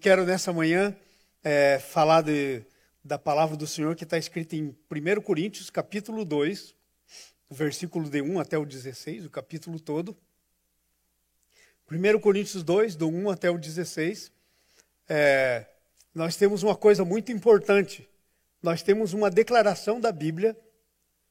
quero nessa manhã falar da palavra do Senhor que está escrita em 1 Coríntios, capítulo 2, versículo de 1 até o 16, o capítulo todo. 1 Coríntios 2, do 1 até o 16. Nós temos uma coisa muito importante. Nós temos uma declaração da Bíblia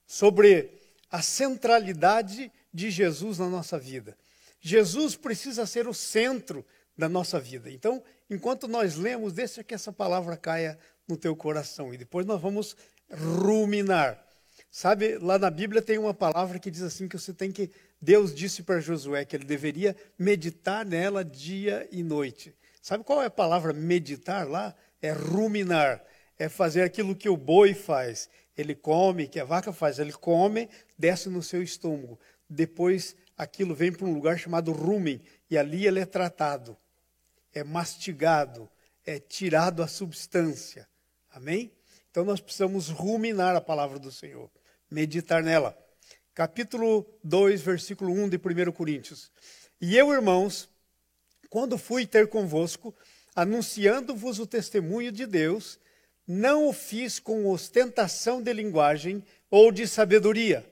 sobre a centralidade de Jesus na nossa vida. Jesus precisa ser o centro da nossa vida. Então, enquanto nós lemos, deixa que essa palavra caia no teu coração. E depois nós vamos ruminar. Sabe, lá na Bíblia tem uma palavra que diz assim, que você tem que... Deus disse para Josué que ele deveria meditar nela dia e noite. Sabe qual é a palavra meditar lá? É ruminar. É fazer aquilo que o boi faz. Ele come, que a vaca faz. Ele come, desce no seu estômago. Depois aquilo vem para um lugar chamado rumen. E ali ele é tratado. É mastigado. É tirado a substância. Amém? Então nós precisamos ruminar a palavra do Senhor. Meditar nela. Capítulo 2, versículo 1 de 1 Coríntios. E eu, irmãos, quando fui ter convosco, anunciando-vos o testemunho de Deus, não o fiz com ostentação de linguagem ou de sabedoria,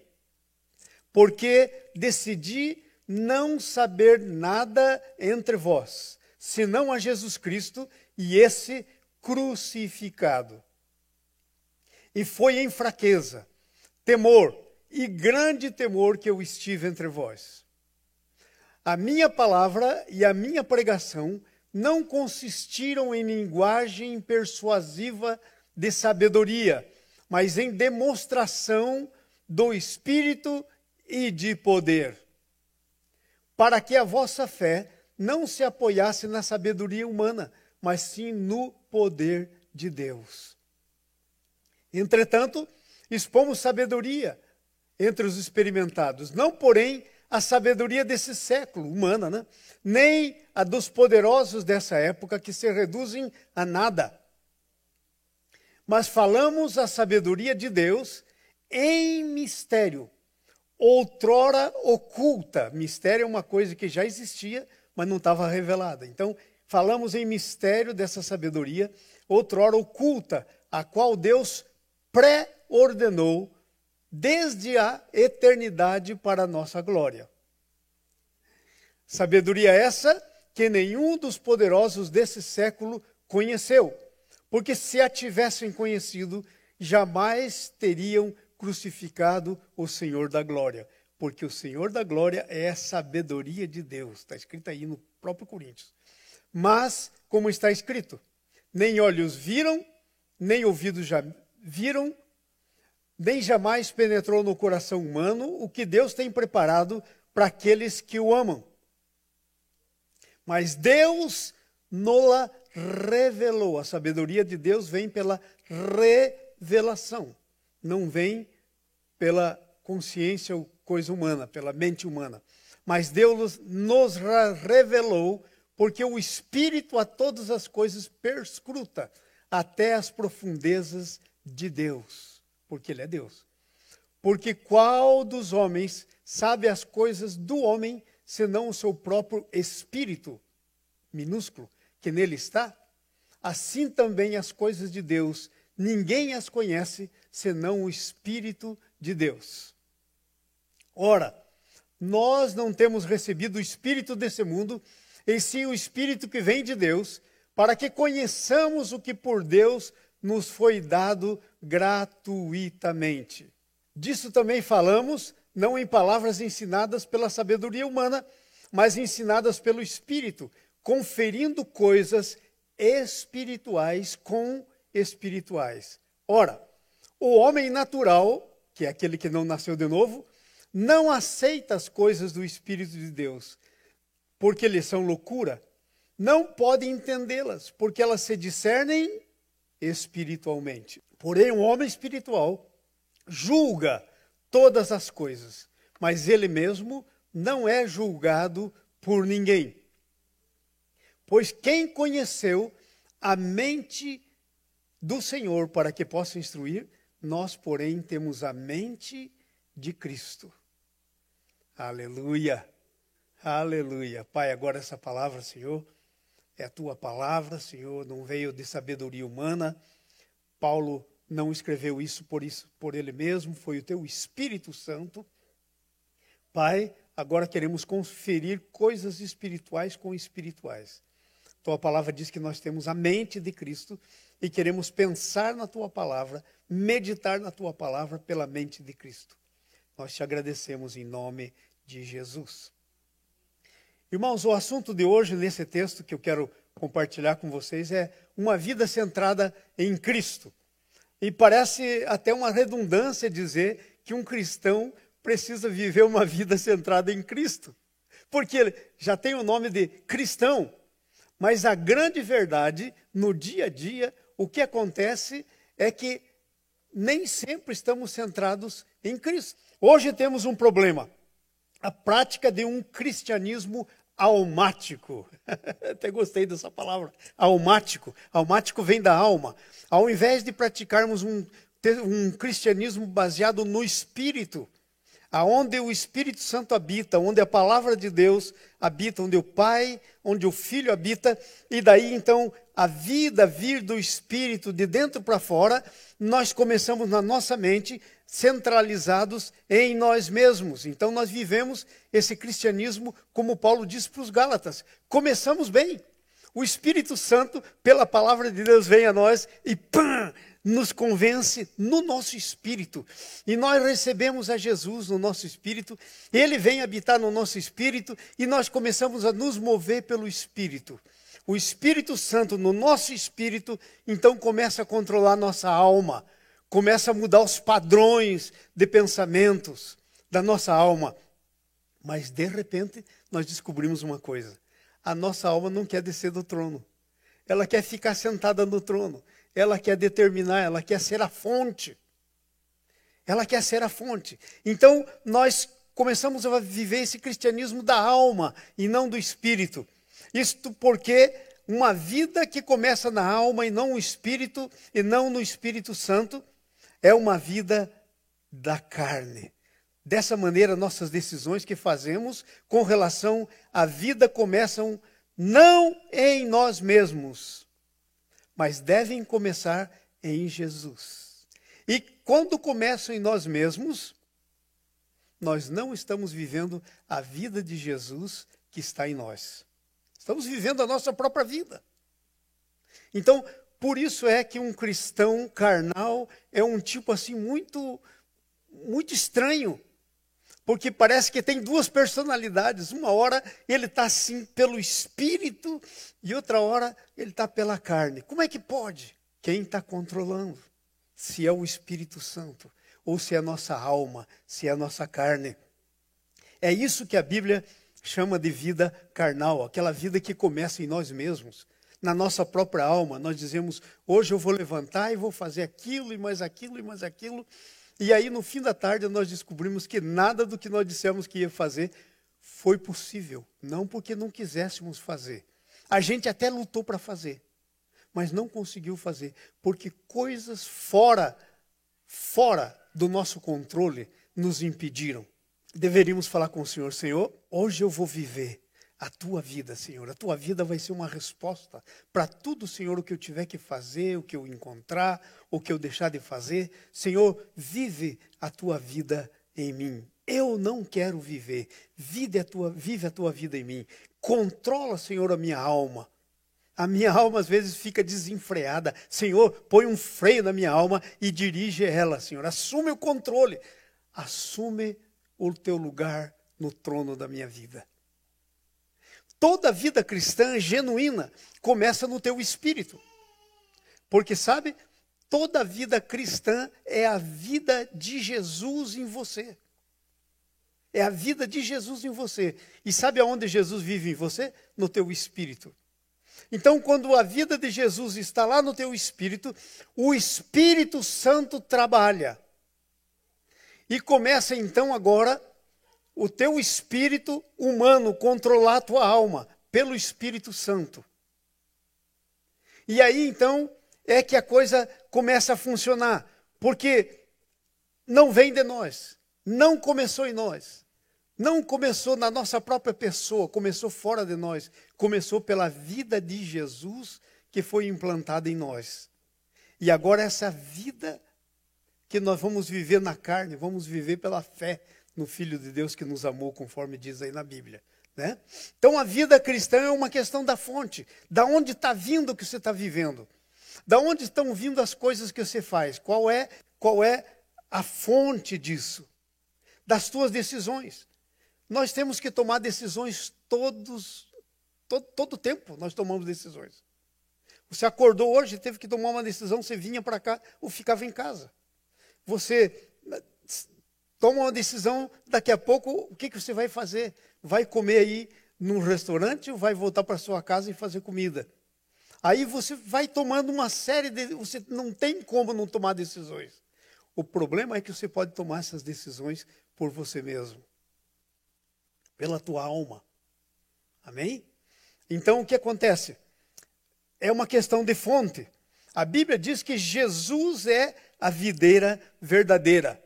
porque decidi não saber nada entre vós, senão a Jesus Cristo e esse crucificado. E foi em fraqueza, temor e grande temor que eu estive entre vós. A minha palavra e a minha pregação não consistiram em linguagem persuasiva de sabedoria, mas em demonstração do Espírito e de poder, para que a vossa fé não se apoiasse na sabedoria humana, mas sim no poder de Deus. Entretanto, expomos sabedoria entre os experimentados, não, porém, a sabedoria desse século, humana, né? Nem a dos poderosos dessa época, que se reduzem a nada. Mas falamos a sabedoria de Deus em mistério, outrora oculta. Mistério é uma coisa que já existia, mas não estava revelada. Então, falamos em mistério dessa sabedoria, outrora oculta, a qual Deus pré-ordenou desde a eternidade para a nossa glória. Sabedoria essa que nenhum dos poderosos desse século conheceu, porque se a tivessem conhecido, jamais teriam crucificado o Senhor da glória, porque o Senhor da glória é a sabedoria de Deus, está escrito aí no próprio Coríntios. Mas, como está escrito, nem olhos viram, nem ouvidos já viram, nem jamais penetrou no coração humano o que Deus tem preparado para aqueles que o amam. Mas Deus nola revelou. A sabedoria de Deus vem pela revelação. Não vem pela consciência ou coisa humana, pela mente humana. Mas Deus nos revelou, porque o Espírito a todas as coisas perscruta, até as profundezas de Deus. Porque Ele é Deus. Porque qual dos homens sabe as coisas do homem, senão o seu próprio espírito, minúsculo, que nele está? Assim também as coisas de Deus, ninguém as conhece, senão o Espírito de Deus. Ora, nós não temos recebido o Espírito desse mundo, e sim o Espírito que vem de Deus, para que conheçamos o que por Deus nos foi dado gratuitamente. Disso também falamos, não em palavras ensinadas pela sabedoria humana, mas ensinadas pelo Espírito, conferindo coisas espirituais com espirituais. Ora, o homem natural, que é aquele que não nasceu de novo, não aceita as coisas do Espírito de Deus, porque lhes são loucura. Não pode entendê-las, porque elas se discernem espiritualmente. Porém, um homem espiritual julga todas as coisas, mas ele mesmo não é julgado por ninguém. Pois quem conheceu a mente do Senhor para que possa instruir, nós, porém, temos a mente de Cristo. Aleluia, aleluia. Pai, agora essa palavra, Senhor, é a tua palavra, Senhor, não veio de sabedoria humana. Paulo não escreveu isso por ele mesmo, foi o teu Espírito Santo. Pai, agora queremos conferir coisas espirituais com espirituais. Tua palavra diz que nós temos a mente de Cristo e queremos pensar na tua palavra, meditar na tua palavra pela mente de Cristo. Nós te agradecemos em nome de Jesus. Irmãos, o assunto de hoje, nesse texto que eu quero compartilhar com vocês, é uma vida centrada em Cristo. E parece até uma redundância dizer que um cristão precisa viver uma vida centrada em Cristo. Porque ele já tem o nome de cristão. Mas a grande verdade, no dia a dia, o que acontece é que nem sempre estamos centrados em Cristo. Hoje temos um problema. A prática de um cristianismo almático. Até gostei dessa palavra, almático. Almático vem da alma. Ao invés de praticarmos um cristianismo baseado no Espírito, aonde o Espírito Santo habita, onde a palavra de Deus habita, onde o Pai, onde o Filho habita, e daí então a vida vir do Espírito de dentro para fora, nós começamos na nossa mente centralizados em nós mesmos. Então nós vivemos esse cristianismo, como Paulo diz para os Gálatas. Começamos bem. O Espírito Santo, pela palavra de Deus, vem a nós e pam! Nos convence no nosso espírito. E nós recebemos a Jesus no nosso espírito. Ele vem habitar no nosso espírito e nós começamos a nos mover pelo Espírito. O Espírito Santo no nosso espírito, então começa a controlar nossa alma. Começa a mudar os padrões de pensamentos da nossa alma. Mas, de repente, nós descobrimos uma coisa. A nossa alma não quer descer do trono. Ela quer ficar sentada no trono. Ela quer determinar, ela quer ser a fonte. Ela quer ser a fonte. Então, nós começamos a viver esse cristianismo da alma e não do espírito. Isto porque uma vida que começa na alma e não no espírito, e não no Espírito Santo, é uma vida da carne. Dessa maneira, nossas decisões que fazemos com relação à vida começam não em nós mesmos, mas devem começar em Jesus. E quando começam em nós mesmos, nós não estamos vivendo a vida de Jesus que está em nós. Estamos vivendo a nossa própria vida. Então, por isso é que um cristão carnal é um tipo assim muito estranho. Porque parece que tem duas personalidades. Uma hora ele está assim pelo Espírito e outra hora ele está pela carne. Como é que pode? Quem está controlando? Se é o Espírito Santo ou se é a nossa alma, se é a nossa carne. É isso que a Bíblia chama de vida carnal, aquela vida que começa em nós mesmos. Na nossa própria alma, nós dizemos, hoje eu vou levantar e vou fazer aquilo e mais aquilo e mais aquilo. E aí, no fim da tarde, nós descobrimos que nada do que nós dissemos que ia fazer foi possível. Não porque não quiséssemos fazer. A gente até lutou para fazer, mas não conseguiu fazer. Porque coisas fora do nosso controle nos impediram. Deveríamos falar com o Senhor, Senhor, hoje eu vou viver a tua vida, Senhor. A tua vida vai ser uma resposta para tudo, Senhor, o que eu tiver que fazer, o que eu encontrar, o que eu deixar de fazer. Senhor, vive a tua vida em mim. Eu não quero viver. Vive a tua vida em mim. Controla, Senhor, a minha alma. A minha alma às vezes fica desenfreada. Senhor, põe um freio na minha alma e dirige ela, Senhor. Assume o controle. Assume o teu lugar no trono da minha vida. Toda vida cristã genuína começa no teu espírito. Porque, sabe, toda vida cristã é a vida de Jesus em você. É a vida de Jesus em você. E sabe aonde Jesus vive em você? No teu espírito. Então, quando a vida de Jesus está lá no teu espírito, o Espírito Santo trabalha. E começa então agora o teu espírito humano controlar a tua alma pelo Espírito Santo. E aí então é que a coisa começa a funcionar, porque não vem de nós, não começou em nós, Não começou na nossa própria pessoa, começou fora de nós. Começou pela vida de Jesus que foi implantada em nós. E agora essa vida que nós vamos viver na carne, vamos viver pela fé no Filho de Deus que nos amou, conforme diz aí na Bíblia. Né? Então a vida cristã é uma questão da fonte. Da onde está vindo o que você está vivendo? Da onde estão vindo as coisas que você faz? Qual é a fonte disso? Das tuas decisões. Nós temos que tomar decisões todo tempo nós tomamos decisões. Você acordou hoje, teve que tomar uma decisão, você vinha para cá ou ficava em casa. Você toma uma decisão, daqui a pouco, o que você vai fazer? Vai comer aí num restaurante ou vai voltar para sua casa e fazer comida? Aí você vai tomando uma série de... Você não tem como não tomar decisões. O problema é que você pode tomar essas decisões por você mesmo. Pela tua alma. Amém? Então, o que acontece? É uma questão de fonte. A Bíblia diz que Jesus é a videira verdadeira.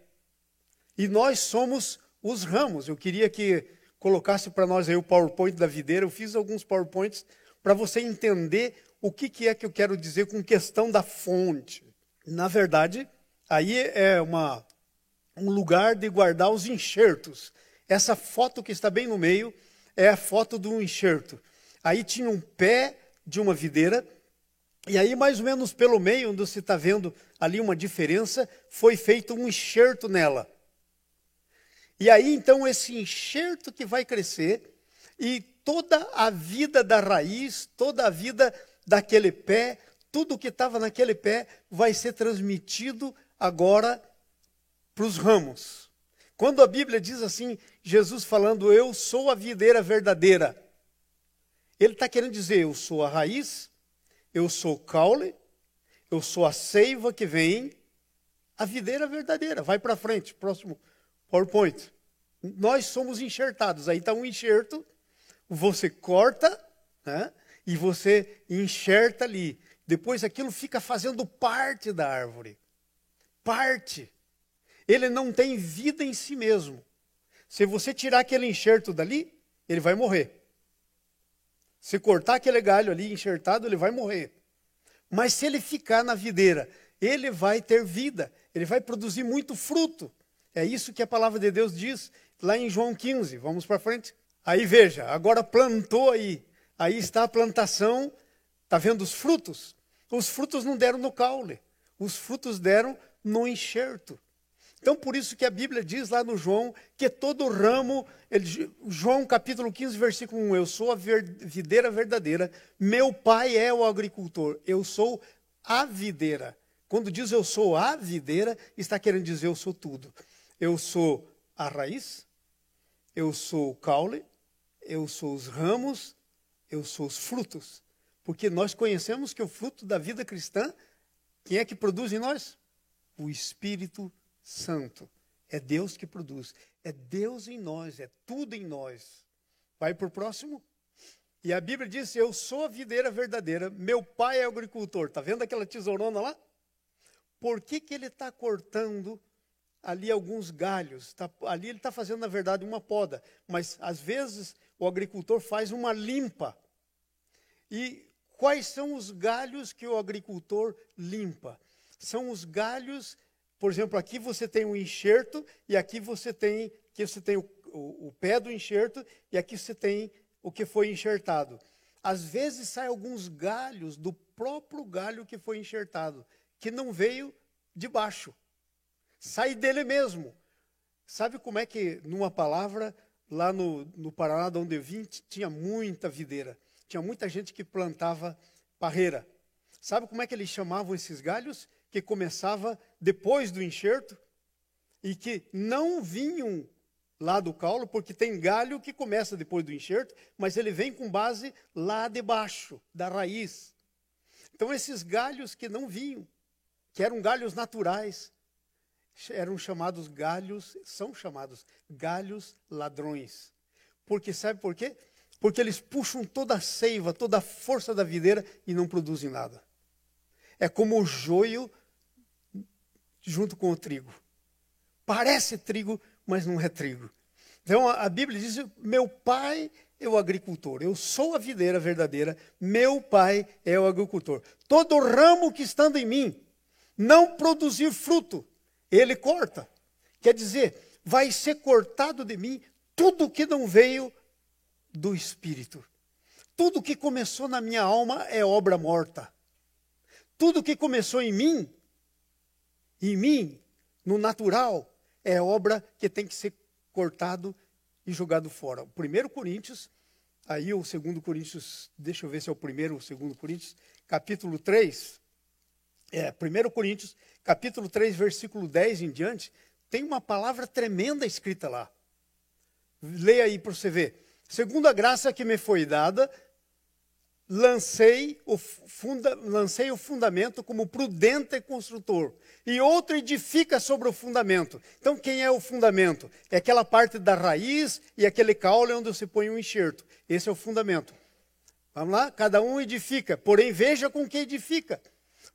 E nós somos os ramos. Eu queria que colocasse para nós aí o PowerPoint da videira. Eu fiz alguns PowerPoints para você entender o que é que eu quero dizer com questão da fonte. Na verdade, aí é um lugar de guardar os enxertos. Essa foto que está bem no meio é a foto de um enxerto. Aí tinha um pé de uma videira, e aí mais ou menos pelo meio, onde você está vendo ali uma diferença, foi feito um enxerto nela. E aí então esse enxerto que vai crescer, e toda a vida da raiz, toda a vida daquele pé, tudo que estava naquele pé vai ser transmitido agora para os ramos. Quando a Bíblia diz assim, Jesus falando, eu sou a videira verdadeira, ele está querendo dizer, eu sou a raiz, eu sou o caule, eu sou a seiva que vem, a videira verdadeira. Vai para frente, próximo PowerPoint. Nós somos enxertados, aí está um enxerto, você corta, né, e você enxerta ali. Depois aquilo fica fazendo parte da árvore. Parte. Ele não tem vida em si mesmo. Se você tirar aquele enxerto dali, ele vai morrer. Se cortar aquele galho ali enxertado, ele vai morrer. Mas se ele ficar na videira, ele vai ter vida. Ele vai produzir muito fruto. É isso que a palavra de Deus diz lá em João 15. Vamos para frente? Aí veja, agora plantou aí. Aí está a plantação. Está vendo os frutos? Os frutos não deram no caule. Os frutos deram no enxerto. Então, por isso que a Bíblia diz lá no João, que todo ramo, João capítulo 15, versículo 1, eu sou a videira verdadeira, meu pai é o agricultor, eu sou a videira. Quando diz eu sou a videira, está querendo dizer eu sou tudo. Eu sou a raiz, eu sou o caule, eu sou os ramos, eu sou os frutos. Porque nós conhecemos que o fruto da vida cristã, quem é que produz em nós? O Espírito Santo. É Deus que produz. É Deus em nós, é tudo em nós. Vai para o próximo. E a Bíblia diz, eu sou a videira verdadeira, meu pai é agricultor. Está vendo aquela tesourona lá? Por que ele está cortando ali alguns galhos? Ali ele está fazendo, na verdade, uma poda. Mas, às vezes, o agricultor faz uma limpa. E quais são os galhos que o agricultor limpa? São os galhos... Por exemplo, aqui você tem um enxerto e aqui você tem o pé do enxerto e aqui você tem o que foi enxertado. Às vezes saem alguns galhos do próprio galho que foi enxertado, que não veio de baixo. Sai dele mesmo. Sabe como é que, numa palavra, lá no Paraná, de onde eu vim, tinha muita videira. Tinha muita gente que plantava parreira. Sabe como é que eles chamavam esses galhos? Que começava depois do enxerto e que não vinham lá do caule, porque tem galho que começa depois do enxerto, mas ele vem com base lá debaixo, da raiz. Então esses galhos que não vinham, que eram galhos naturais, são chamados galhos ladrões. Porque sabe por quê? Porque eles puxam toda a seiva, toda a força da videira e não produzem nada. É como o joio junto com o trigo. Parece trigo, mas não é trigo. Então a Bíblia diz, meu pai é o agricultor, eu sou a videira verdadeira, meu pai é o agricultor. Todo ramo que estando em mim não produzir fruto, ele corta. Quer dizer, vai ser cortado de mim tudo que não veio do Espírito. Tudo que começou na minha alma é obra morta. Tudo que começou em mim, no natural, é obra que tem que ser cortado e jogado fora. O 1 Coríntios, aí o 2 Coríntios, deixa eu ver se é o 1º ou o 2 Coríntios, capítulo 3, 1 Coríntios, capítulo 3, versículo 10 em diante, tem uma palavra tremenda escrita lá. Leia aí para você ver. Segundo a graça que me foi dada, lancei o fundamento como prudente construtor. E outro edifica sobre o fundamento. Então, quem é o fundamento? É aquela parte da raiz e aquele caule onde você põe um enxerto. Esse é o fundamento. Vamos lá? Cada um edifica. Porém, veja com que edifica.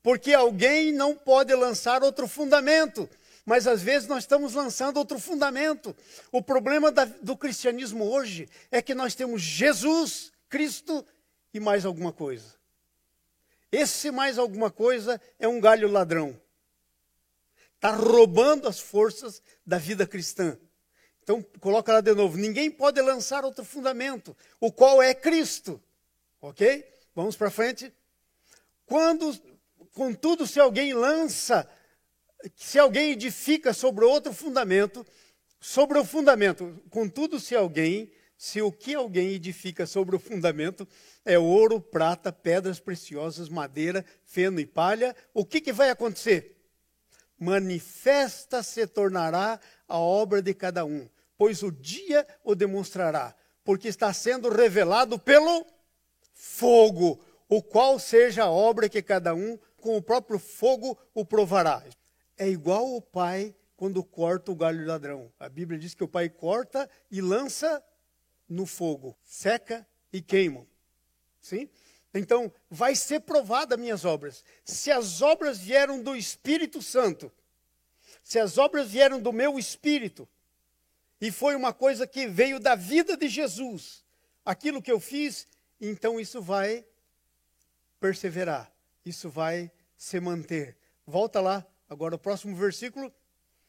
Porque alguém não pode lançar outro fundamento. Mas às vezes nós estamos lançando outro fundamento. O problema do cristianismo hoje é que nós temos Jesus, Cristo e mais alguma coisa. Esse mais alguma coisa é um galho ladrão. Está roubando as forças da vida cristã. Então, coloca lá de novo. Ninguém pode lançar outro fundamento, o qual é Cristo. Ok? Vamos para frente. Contudo, se alguém edifica sobre outro fundamento, contudo, se o que alguém edifica sobre o fundamento é ouro, prata, pedras preciosas, madeira, feno e palha, o que vai acontecer? Manifesta se tornará a obra de cada um, pois o dia o demonstrará, porque está sendo revelado pelo fogo, o qual seja a obra que cada um com o próprio fogo o provará. É igual o pai quando corta o galho ladrão. A Bíblia diz que o pai corta e lança no fogo, seca e queima. Sim? Então, vai ser provada as minhas obras. Se as obras vieram do Espírito Santo, se as obras vieram do meu espírito, e foi uma coisa que veio da vida de Jesus, aquilo que eu fiz, então isso vai perseverar, isso vai se manter. Volta lá, agora o próximo versículo.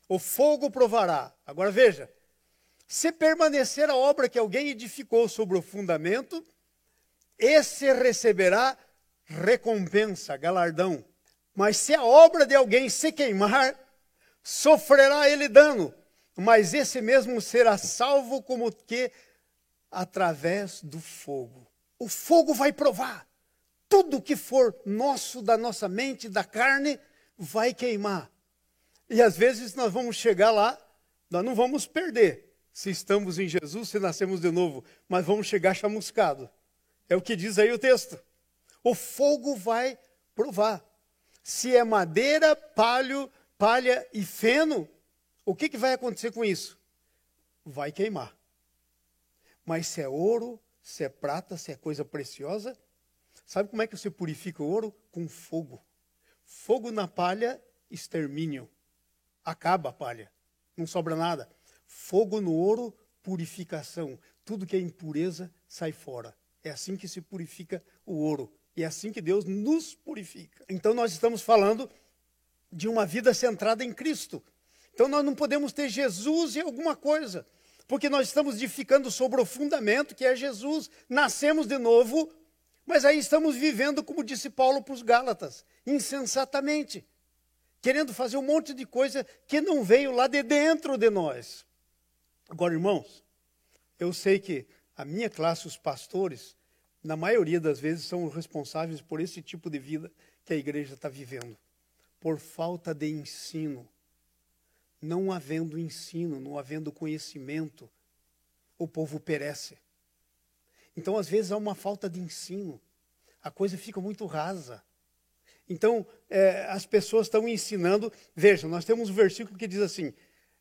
O fogo provará. Agora veja, se permanecer a obra que alguém edificou sobre o fundamento, esse receberá recompensa, galardão. Mas se a obra de alguém se queimar, sofrerá ele dano, mas esse mesmo será salvo como que através do fogo. O fogo vai provar. Tudo que for nosso, da nossa mente, da carne, vai queimar. E às vezes nós vamos chegar lá, nós não vamos perder, se estamos em Jesus, se nascemos de novo, mas vamos chegar chamuscado. É o que diz aí o texto. O fogo vai provar. Se é madeira, palha e feno, o que vai acontecer com isso? Vai queimar. Mas se é ouro, se é prata, se é coisa preciosa, sabe como é que você purifica o ouro? Com fogo. Fogo na palha, extermínio. Acaba a palha. Não sobra nada. Fogo no ouro, purificação. Tudo que é impureza sai fora. É assim que se purifica o ouro. E é assim que Deus nos purifica. Então nós estamos falando de uma vida centrada em Cristo. Então nós não podemos ter Jesus e alguma coisa. Porque nós estamos edificando sobre o fundamento que é Jesus. Nascemos de novo, mas aí estamos vivendo, como disse Paulo para os Gálatas, insensatamente. Querendo fazer um monte de coisa que não veio lá de dentro de nós. Agora, irmãos, eu sei que a minha classe, os pastores, na maioria das vezes são os responsáveis por esse tipo de vida que a igreja está vivendo. Por falta de ensino. Não havendo ensino, não havendo conhecimento, o povo perece. Então, às vezes, há uma falta de ensino. A coisa fica muito rasa. Então, as pessoas estão ensinando. Veja, nós temos um versículo que diz assim: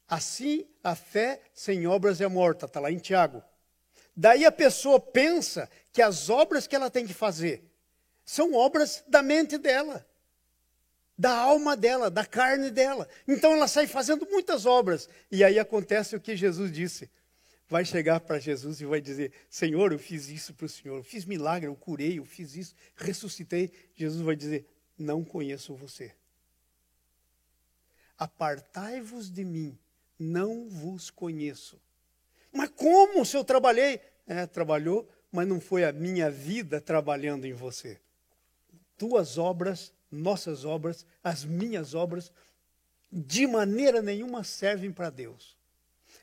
assim a fé sem obras é morta. Está lá em Tiago. Daí a pessoa pensa que as obras que ela tem que fazer são obras da mente dela, da alma dela, da carne dela. Então ela sai fazendo muitas obras. E aí acontece o que Jesus disse: vai chegar para Jesus e vai dizer, Senhor, eu fiz isso para o Senhor, eu fiz milagre, eu curei, eu fiz isso, ressuscitei. Jesus vai dizer, não conheço você. Apartai-vos de mim, não vos conheço. Mas como se eu trabalhei? Trabalhou, mas não foi a minha vida trabalhando em você. Tuas obras, nossas obras, as minhas obras, de maneira nenhuma servem para Deus.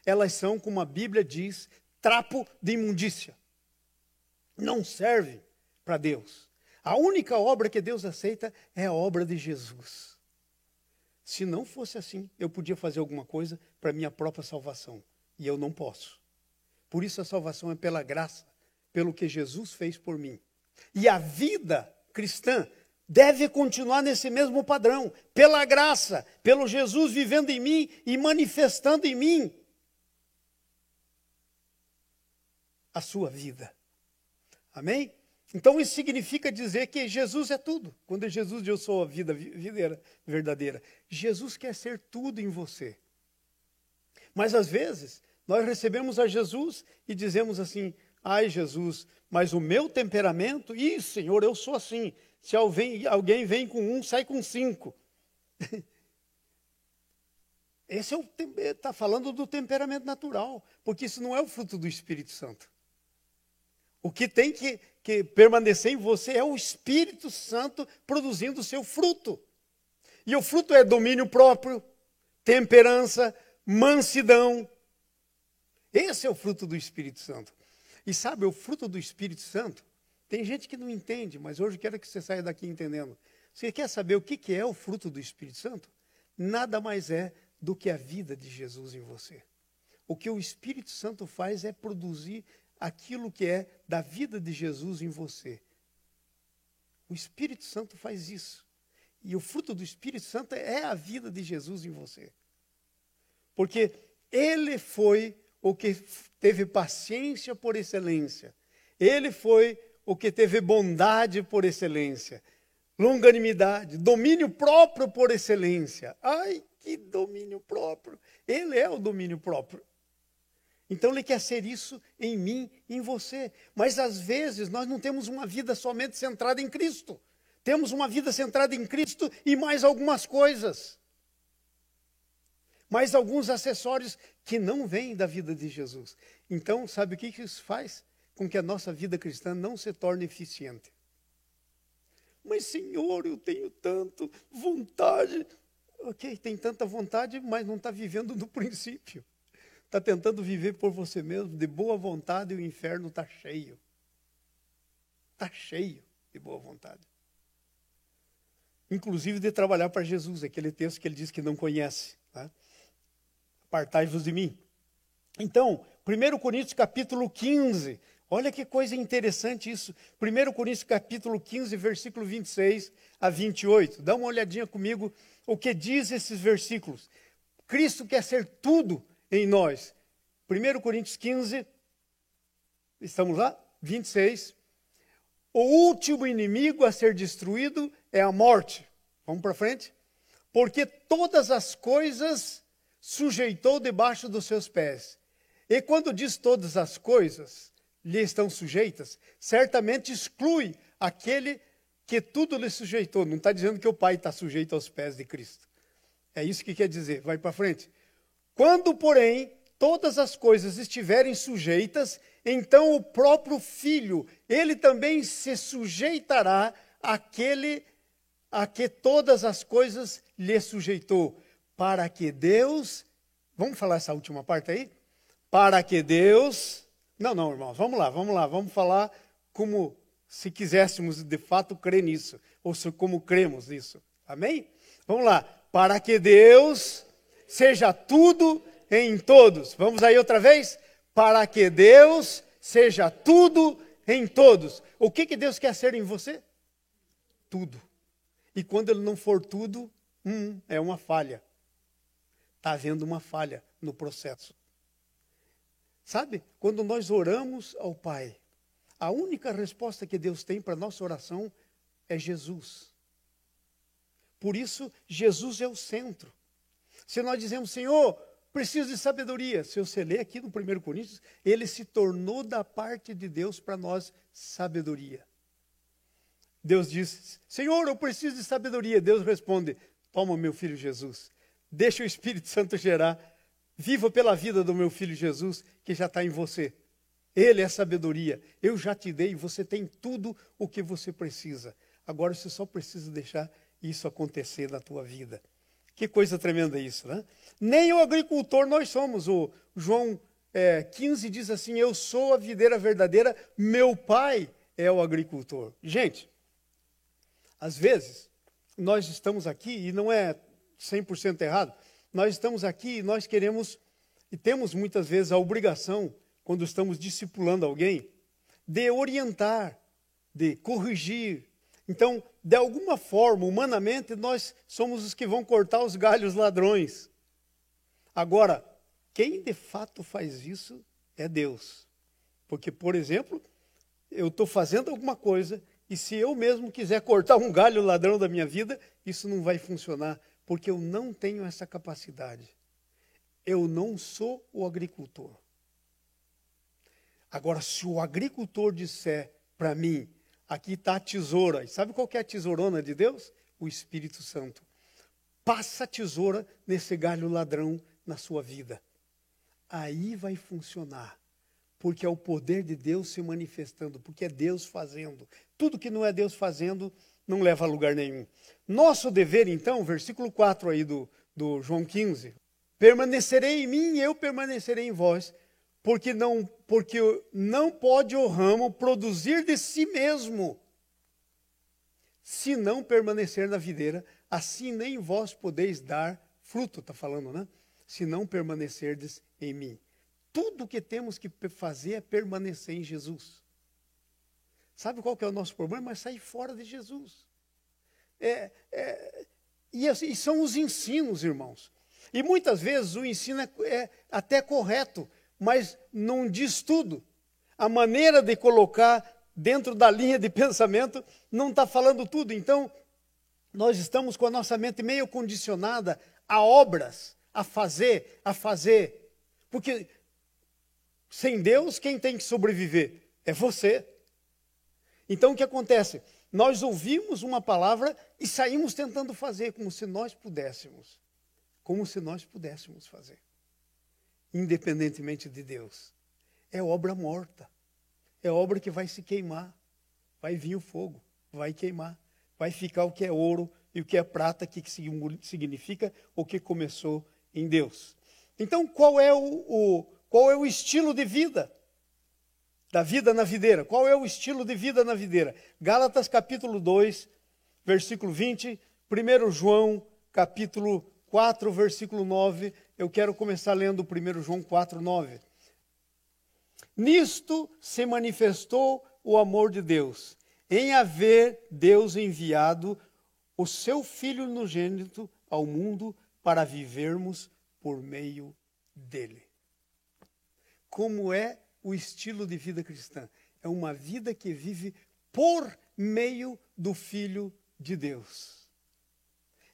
Elas são, como a Bíblia diz, trapo de imundícia. Não servem para Deus. A única obra que Deus aceita é a obra de Jesus. Se não fosse assim, eu podia fazer alguma coisa para minha própria salvação. E eu não posso. Por isso a salvação é pela graça, pelo que Jesus fez por mim. E a vida cristã deve continuar nesse mesmo padrão. Pela graça, pelo Jesus vivendo em mim e manifestando em mim a sua vida. Amém? Então isso significa dizer que Jesus é tudo. Quando Jesus diz eu sou a vida verdadeira, Jesus quer ser tudo em você. Mas às vezes nós recebemos a Jesus e dizemos assim, ai Jesus, mas o meu temperamento, Senhor, eu sou assim. Se alguém vem com 1, sai com 5. Esse está falando do temperamento natural, porque isso não é o fruto do Espírito Santo. O que tem que permanecer em você é o Espírito Santo produzindo o seu fruto. E o fruto é domínio próprio, temperança, mansidão. Esse é o fruto do Espírito Santo. E sabe, o fruto do Espírito Santo, tem gente que não entende, mas hoje eu quero que você saia daqui entendendo. Você quer saber o que é o fruto do Espírito Santo? Nada mais é do que a vida de Jesus em você. O que o Espírito Santo faz é produzir aquilo que é da vida de Jesus em você. O Espírito Santo faz isso. E o fruto do Espírito Santo é a vida de Jesus em você. Porque ele foi o que teve paciência por excelência. Ele foi o que teve bondade por excelência. Longanimidade, domínio próprio por excelência. Ai, que domínio próprio. Ele é o domínio próprio. Então ele quer ser isso em mim, em você. Mas às vezes nós não temos uma vida somente centrada em Cristo. Temos uma vida centrada em Cristo e mais algumas coisas. Mais alguns acessórios que não vêm da vida de Jesus. Então, sabe o que isso faz? Com que a nossa vida cristã não se torne eficiente. Mas Senhor, eu tenho tanta vontade. Ok, tem tanta vontade, mas não está vivendo no princípio. Está tentando viver por você mesmo, de boa vontade, e o inferno está cheio. Está cheio de boa vontade. Inclusive de trabalhar para Jesus, aquele texto que ele diz que não conhece. Tá? Apartai-vos de mim. Então, 1 Coríntios capítulo 15, olha que coisa interessante isso. 1 Coríntios capítulo 15, versículo 26 a 28. Dá uma olhadinha comigo o que diz esses versículos. Cristo quer ser tudo em nós. 1 Coríntios 15, estamos lá? 26. O último inimigo a ser destruído é a morte. Vamos para frente? Porque todas as coisas sujeitou debaixo dos seus pés. E quando diz todas as coisas lhe estão sujeitas, certamente exclui aquele que tudo lhe sujeitou. Não está dizendo que o Pai está sujeito aos pés de Cristo. É isso que quer dizer. Vai para frente. Quando, porém, todas as coisas estiverem sujeitas, então o próprio Filho, ele também se sujeitará àquele a que todas as coisas lhe sujeitou, para que Deus, vamos falar essa última parte aí? Para que Deus, não, irmãos, vamos lá, vamos falar como se quiséssemos de fato crer nisso, ou como cremos nisso, amém? Vamos lá, para que Deus seja tudo em todos. Vamos aí outra vez? Para que Deus seja tudo em todos. O que Deus quer ser em você? Tudo. E quando Ele não for tudo, é uma falha. Está havendo uma falha no processo. Sabe? Quando nós oramos ao Pai, a única resposta que Deus tem para a nossa oração é Jesus. Por isso, Jesus é o centro. Se nós dizemos, Senhor, preciso de sabedoria. Se você ler aqui no 1 Coríntios, ele se tornou da parte de Deus para nós sabedoria. Deus diz, Senhor, eu preciso de sabedoria. Deus responde, toma meu filho Jesus. Deixa o Espírito Santo gerar. Viva pela vida do meu filho Jesus, que já está em você. Ele é sabedoria. Eu já te dei, você tem tudo o que você precisa. Agora você só precisa deixar isso acontecer na tua vida. Que coisa tremenda isso, né? Nem o agricultor nós somos. O João 15 diz assim, eu sou a videira verdadeira, meu pai é o agricultor. Gente, às vezes, nós estamos aqui, e não é 100% errado, nós estamos aqui e nós queremos, e temos muitas vezes a obrigação, quando estamos discipulando alguém, de orientar, de corrigir. Então, de alguma forma, humanamente, nós somos os que vão cortar os galhos ladrões. Agora, quem de fato faz isso é Deus. Porque, por exemplo, eu estou fazendo alguma coisa e se eu mesmo quiser cortar um galho ladrão da minha vida, isso não vai funcionar, porque eu não tenho essa capacidade. Eu não sou o agricultor. Agora, se o agricultor disser para mim, aqui está a tesoura. E sabe qual que é a tesourona de Deus? O Espírito Santo. Passa a tesoura nesse galho ladrão na sua vida. Aí vai funcionar. Porque é o poder de Deus se manifestando. Porque é Deus fazendo. Tudo que não é Deus fazendo não leva a lugar nenhum. Nosso dever, então, versículo 4 aí do João 15. Permanecerei em mim e eu permanecerei em vós. Porque não pode o ramo produzir de si mesmo, se não permanecer na videira, assim nem vós podeis dar fruto, está falando, né? Se não permanecerdes em mim. Tudo o que temos que fazer é permanecer em Jesus. Sabe qual que é o nosso problema? É sair fora de Jesus. E são os ensinos, irmãos. E muitas vezes o ensino é até correto, mas não diz tudo. A maneira de colocar dentro da linha de pensamento não está falando tudo. Então, nós estamos com a nossa mente meio condicionada a obras, a fazer. Porque sem Deus, quem tem que sobreviver? É você. Então, o que acontece? Nós ouvimos uma palavra e saímos tentando fazer como se nós pudéssemos. Como se nós pudéssemos fazer. Independentemente de Deus. É obra morta. É obra que vai se queimar. Vai vir o fogo, vai queimar. Vai ficar o que é ouro e o que é prata, que significa o que começou em Deus. Então, qual é o estilo de vida? Da vida na videira. Qual é o estilo de vida na videira? Gálatas capítulo 2, versículo 20. 1 João capítulo 4, versículo 9. Eu quero começar lendo 1 João 4, 9. Nisto se manifestou o amor de Deus, em haver Deus enviado o seu Filho unigênito ao mundo para vivermos por meio dele. Como é o estilo de vida cristã? É uma vida que vive por meio do Filho de Deus.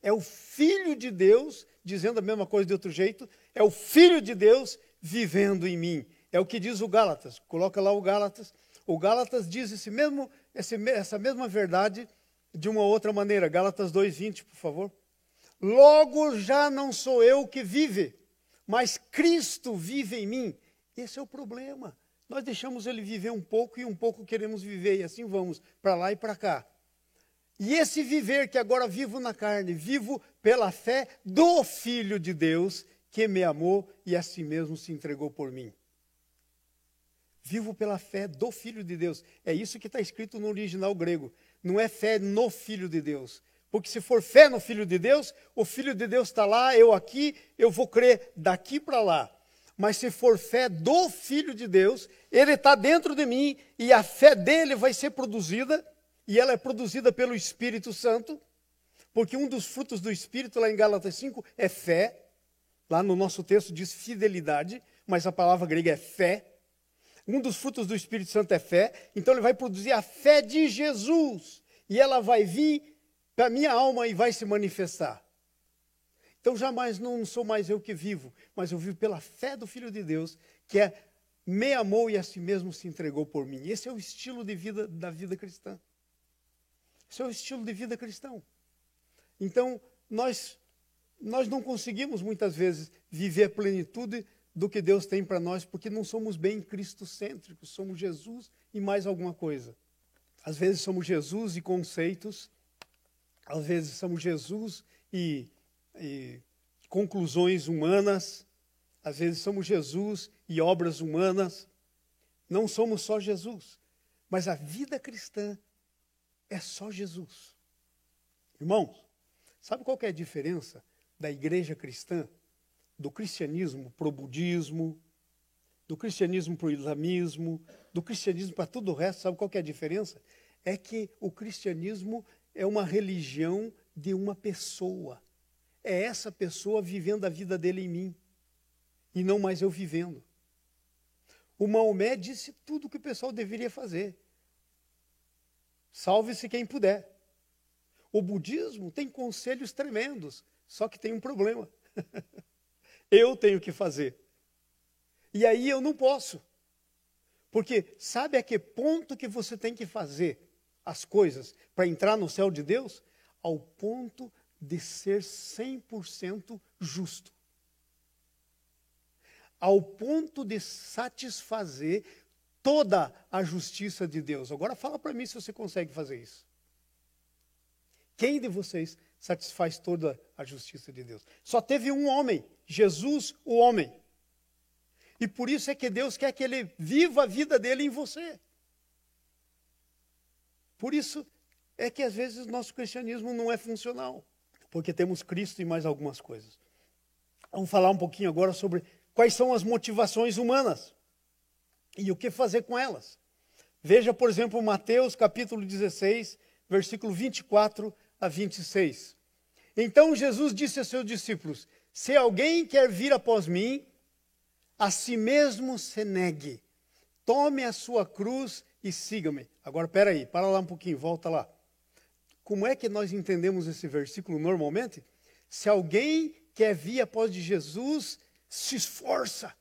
É o Filho de Deus, dizendo a mesma coisa de outro jeito, é o Filho de Deus vivendo em mim. É o que diz o Gálatas. Coloca lá o Gálatas. O Gálatas diz essa mesma verdade de uma outra maneira. Gálatas 2:20, por favor. Logo já não sou eu que vive, mas Cristo vive em mim. Esse é o problema. Nós deixamos ele viver um pouco e um pouco queremos viver. E assim vamos para lá e para cá. E esse viver que agora vivo na carne, vivo pela fé do Filho de Deus, que me amou e a si mesmo se entregou por mim. Vivo pela fé do Filho de Deus. É isso que está escrito no original grego. Não é fé no Filho de Deus. Porque se for fé no Filho de Deus, o Filho de Deus está lá, eu aqui, eu vou crer daqui para lá. Mas se for fé do Filho de Deus, ele está dentro de mim e a fé dele vai ser produzida, e ela é produzida pelo Espírito Santo, porque um dos frutos do Espírito, lá em Gálatas 5, é fé. Lá no nosso texto diz fidelidade, mas a palavra grega é fé. Um dos frutos do Espírito Santo é fé, então ele vai produzir a fé de Jesus, e ela vai vir para a minha alma e vai se manifestar. Então jamais não sou mais eu que vivo, mas eu vivo pela fé do Filho de Deus, que me amou e a si mesmo se entregou por mim. Esse é o estilo de vida da vida cristã. Esse é o estilo de vida cristão. Então, nós não conseguimos muitas vezes viver a plenitude do que Deus tem para nós, porque não somos bem cristocêntricos, somos Jesus e mais alguma coisa. Às vezes somos Jesus e conceitos, às vezes somos Jesus e conclusões humanas, às vezes somos Jesus e obras humanas. Não somos só Jesus, mas a vida cristã é só Jesus. Irmãos, sabe qual que é a diferença da igreja cristã, do cristianismo para o budismo, do cristianismo para o islamismo, do cristianismo para tudo o resto? Sabe qual que é a diferença? É que o cristianismo é uma religião de uma pessoa. É essa pessoa vivendo a vida dele em mim, e não mais eu vivendo. O Maomé disse tudo o que o pessoal deveria fazer. Salve-se quem puder. O budismo tem conselhos tremendos, só que tem um problema. Eu tenho que fazer. E aí eu não posso. Porque sabe a que ponto que você tem que fazer as coisas para entrar no céu de Deus? Ao ponto de ser 100% justo. Ao ponto de satisfazer toda a justiça de Deus. Agora fala para mim se você consegue fazer isso. Quem de vocês satisfaz toda a justiça de Deus? Só teve um homem, Jesus, o homem. E por isso é que Deus quer que ele viva a vida dele em você. Por isso é que às vezes nosso cristianismo não é funcional, porque temos Cristo e mais algumas coisas. Vamos falar um pouquinho agora sobre quais são as motivações humanas e o que fazer com elas. Veja, por exemplo, Mateus capítulo 16, versículo 24 a 26. Então Jesus disse a seus discípulos: se alguém quer vir após mim, a si mesmo se negue, tome a sua cruz e siga-me. Agora, para lá um pouquinho, volta lá. Como é que nós entendemos esse versículo normalmente? Se alguém quer vir após de Jesus, se esforça.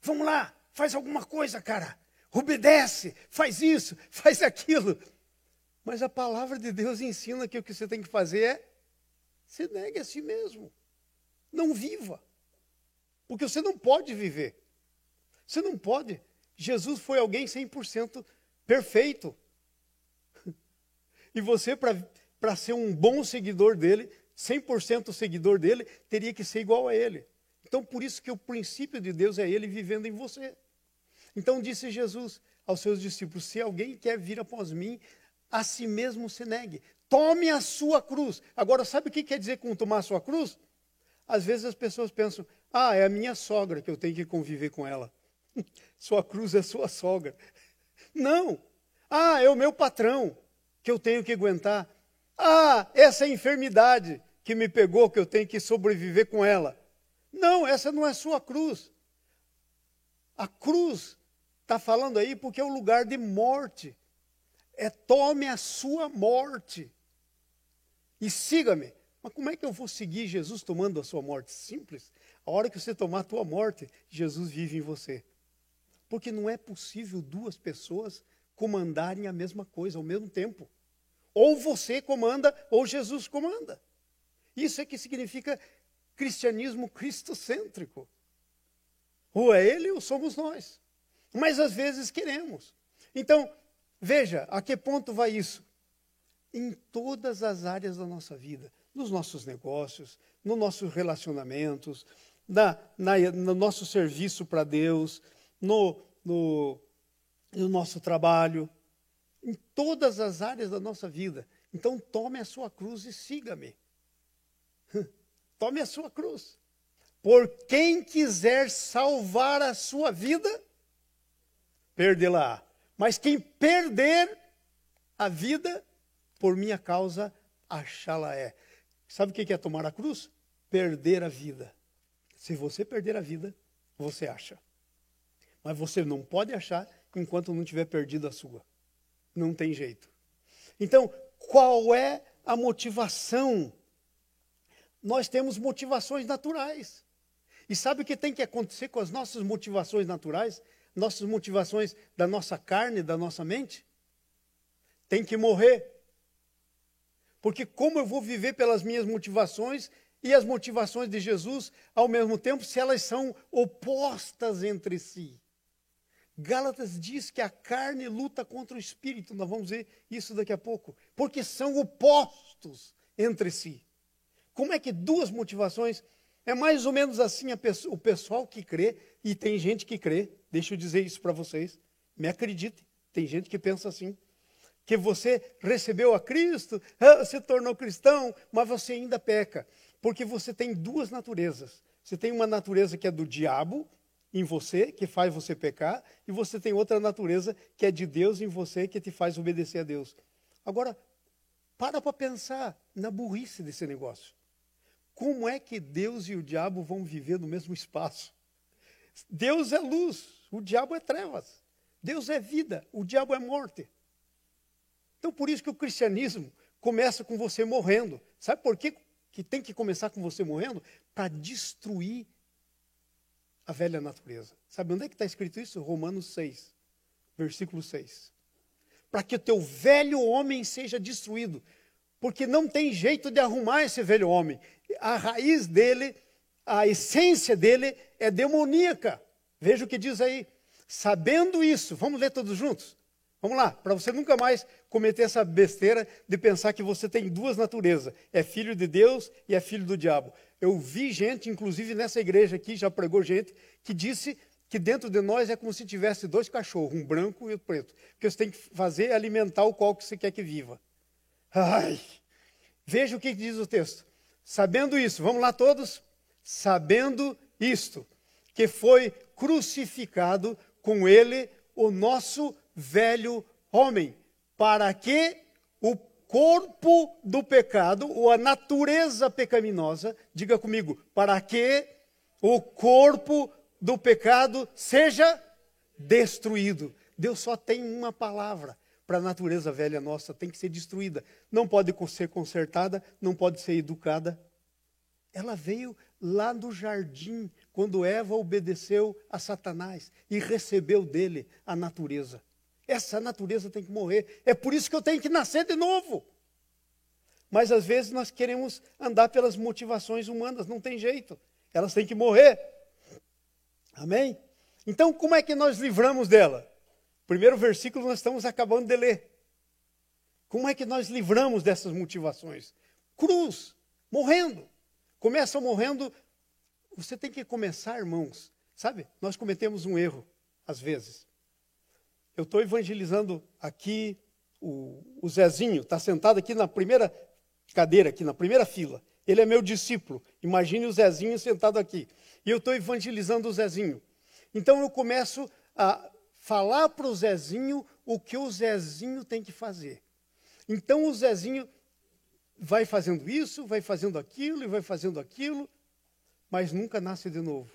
Vamos lá, faz alguma coisa, cara. Obedece, faz isso, faz aquilo. Mas a palavra de Deus ensina que o que você tem que fazer é se negue a si mesmo. Não viva. Porque você não pode viver. Você não pode. Jesus foi alguém 100% perfeito. E você, para ser um bom seguidor dele, 100% seguidor dele, teria que ser igual a ele. Então, por isso que o princípio de Deus é ele vivendo em você. Então, disse Jesus aos seus discípulos: se alguém quer vir após mim, a si mesmo se negue. Tome a sua cruz. Agora, sabe o que quer dizer com tomar a sua cruz? Às vezes as pessoas pensam: é a minha sogra que eu tenho que conviver com ela. Sua cruz é sua sogra. Não. É o meu patrão que eu tenho que aguentar. Essa enfermidade que me pegou, que eu tenho que sobreviver com ela. Não, essa não é sua cruz. A cruz está falando aí porque é o lugar de morte. Tome a sua morte e siga-me. Mas como é que eu vou seguir Jesus tomando a sua morte? Simples. A hora que você tomar a tua morte, Jesus vive em você. Porque não é possível duas pessoas comandarem a mesma coisa ao mesmo tempo. Ou você comanda, ou Jesus comanda. Isso é que significa cristianismo cristocêntrico. Ou é ele ou somos nós. Mas às vezes queremos. Então, veja, a que ponto vai isso? Em todas as áreas da nossa vida. Nos nossos negócios, nos nossos relacionamentos, no nosso serviço para Deus, no nosso trabalho, em todas as áreas da nossa vida. Então tome a sua cruz e siga-me. Tome a sua cruz. Por quem quiser salvar a sua vida, perdê-la. Mas quem perder a vida, por minha causa, achá-la-é. Sabe o que é tomar a cruz? Perder a vida. Se você perder a vida, você acha. Mas você não pode achar enquanto não tiver perdido a sua. Não tem jeito. Então, qual é a motivação nós temos motivações naturais. E sabe o que tem que acontecer com as nossas motivações naturais? Nossas motivações da nossa carne, da nossa mente? Tem que morrer. Porque como eu vou viver pelas minhas motivações e as motivações de Jesus ao mesmo tempo, se elas são opostas entre si? Gálatas diz que a carne luta contra o espírito. Nós vamos ver isso daqui a pouco. Porque são opostos entre si. Como é que duas motivações... É mais ou menos assim o pessoal que crê, e tem gente que crê, deixa eu dizer isso para vocês, me acredite, tem gente que pensa assim, que você recebeu a Cristo, se tornou cristão, mas você ainda peca, porque você tem duas naturezas. Você tem uma natureza que é do diabo em você, que faz você pecar, e você tem outra natureza que é de Deus em você, que te faz obedecer a Deus. Agora, para pensar na burrice desse negócio. Como é que Deus e o diabo vão viver no mesmo espaço? Deus é luz, o diabo é trevas. Deus é vida, o diabo é morte. Então, por isso que o cristianismo começa com você morrendo. Sabe por que tem que começar com você morrendo? Para destruir a velha natureza. Sabe onde é que está escrito isso? Romanos 6, versículo 6. Para que o teu velho homem seja destruído. Porque não tem jeito de arrumar esse velho homem. A raiz dele, a essência dele é demoníaca. Veja o que diz aí. Sabendo isso, vamos ler todos juntos? Vamos lá, para você nunca mais cometer essa besteira de pensar que você tem duas naturezas. É filho de Deus e é filho do diabo. Eu vi gente, inclusive nessa igreja aqui, já pregou gente, que disse que dentro de nós é como se tivesse dois cachorros, um branco e outro preto. O que você tem que fazer é alimentar o qual que você quer que viva. Ai, veja o que diz o texto. Sabendo isso, vamos lá todos? Sabendo isto, que foi crucificado com ele o nosso velho homem, para que o corpo do pecado, ou a natureza pecaminosa, diga comigo, para que o corpo do pecado seja destruído. Deus só tem uma palavra. Para a natureza velha nossa, tem que ser destruída. Não pode ser consertada, não pode ser educada. Ela veio lá no jardim, quando Eva obedeceu a Satanás e recebeu dele a natureza. Essa natureza tem que morrer. É por isso que eu tenho que nascer de novo. Mas às vezes nós queremos andar pelas motivações humanas, não tem jeito. Elas têm que morrer. Amém? Então, como é que nós livramos dela? Primeiro versículo nós estamos acabando de ler. Como é que nós livramos dessas motivações? Cruz, morrendo. Começa morrendo. Você tem que começar, irmãos. Sabe, nós cometemos um erro, às vezes. Eu estou evangelizando aqui, o Zezinho está sentado aqui na primeira cadeira, aqui na primeira fila. Ele é meu discípulo. Imagine o Zezinho sentado aqui. E eu estou evangelizando o Zezinho. Então eu começo a falar para o Zezinho o que o Zezinho tem que fazer. Então o Zezinho vai fazendo isso, vai fazendo aquilo e vai fazendo aquilo, mas nunca nasce de novo.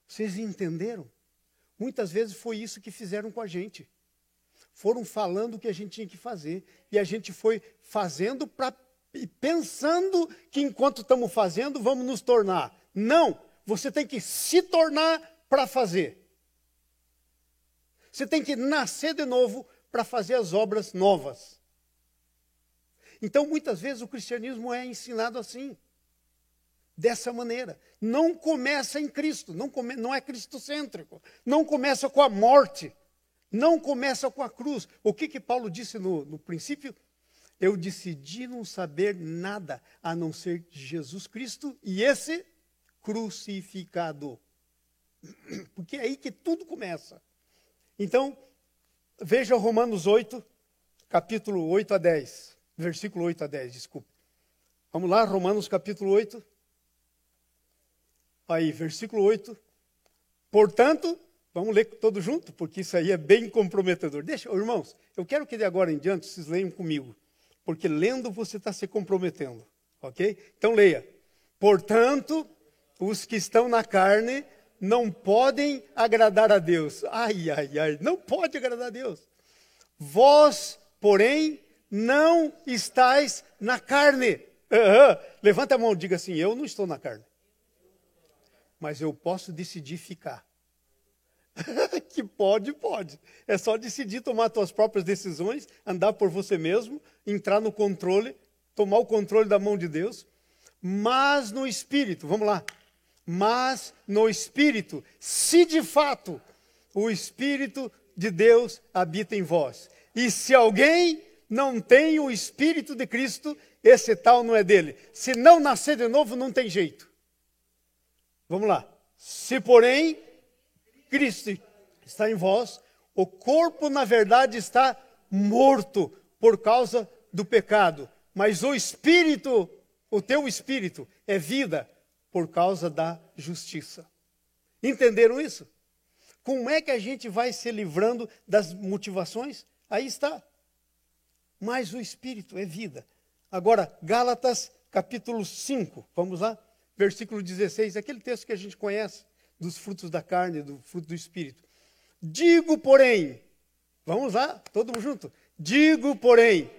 Vocês entenderam? Muitas vezes foi isso que fizeram com a gente. Foram falando o que a gente tinha que fazer. E a gente foi fazendo e pensando que enquanto estamos fazendo, vamos nos tornar. Não, você tem que se tornar para fazer. Você tem que nascer de novo para fazer as obras novas. Então, muitas vezes, o cristianismo é ensinado assim. Dessa maneira. Não começa em Cristo, não é cristocêntrico. Não começa com a morte. Não começa com a cruz. O que Paulo disse no princípio? Eu decidi não saber nada a não ser Jesus Cristo e esse crucificado. Porque é aí que tudo começa. Então, veja Romanos 8, capítulo 8 a 10. Versículo 8 a 10, desculpe. Vamos lá, Romanos capítulo 8. Aí, versículo 8. Portanto, vamos ler todo junto, porque isso aí é bem comprometedor. Deixa, irmãos, eu quero que de agora em diante vocês leiam comigo. Porque lendo você está se comprometendo. Ok? Então leia. Portanto, os que estão na carne não podem agradar a Deus. Ai, ai, ai, não pode agradar a Deus. Vós, porém, não estáis na carne. Levanta a mão e diga assim, eu não estou na carne. Mas eu posso decidir ficar. Que pode. É só decidir tomar suas próprias decisões, andar por você mesmo, entrar no controle, tomar o controle da mão de Deus. Mas no Espírito, vamos lá. Mas no Espírito, se de fato o Espírito de Deus habita em vós. E se alguém não tem o Espírito de Cristo, esse tal não é dele. Se não nascer de novo, não tem jeito. Vamos lá. Se porém Cristo está em vós, o corpo na verdade está morto por causa do pecado. Mas o Espírito, o teu Espírito é vida por causa da justiça. Entenderam isso? Como é que a gente vai se livrando das motivações? Aí está. Mas o Espírito é vida. Agora, Gálatas capítulo 5, vamos lá? Versículo 16, aquele texto que a gente conhece, dos frutos da carne, do fruto do Espírito. Digo, porém, vamos lá, todo mundo junto. Digo, porém,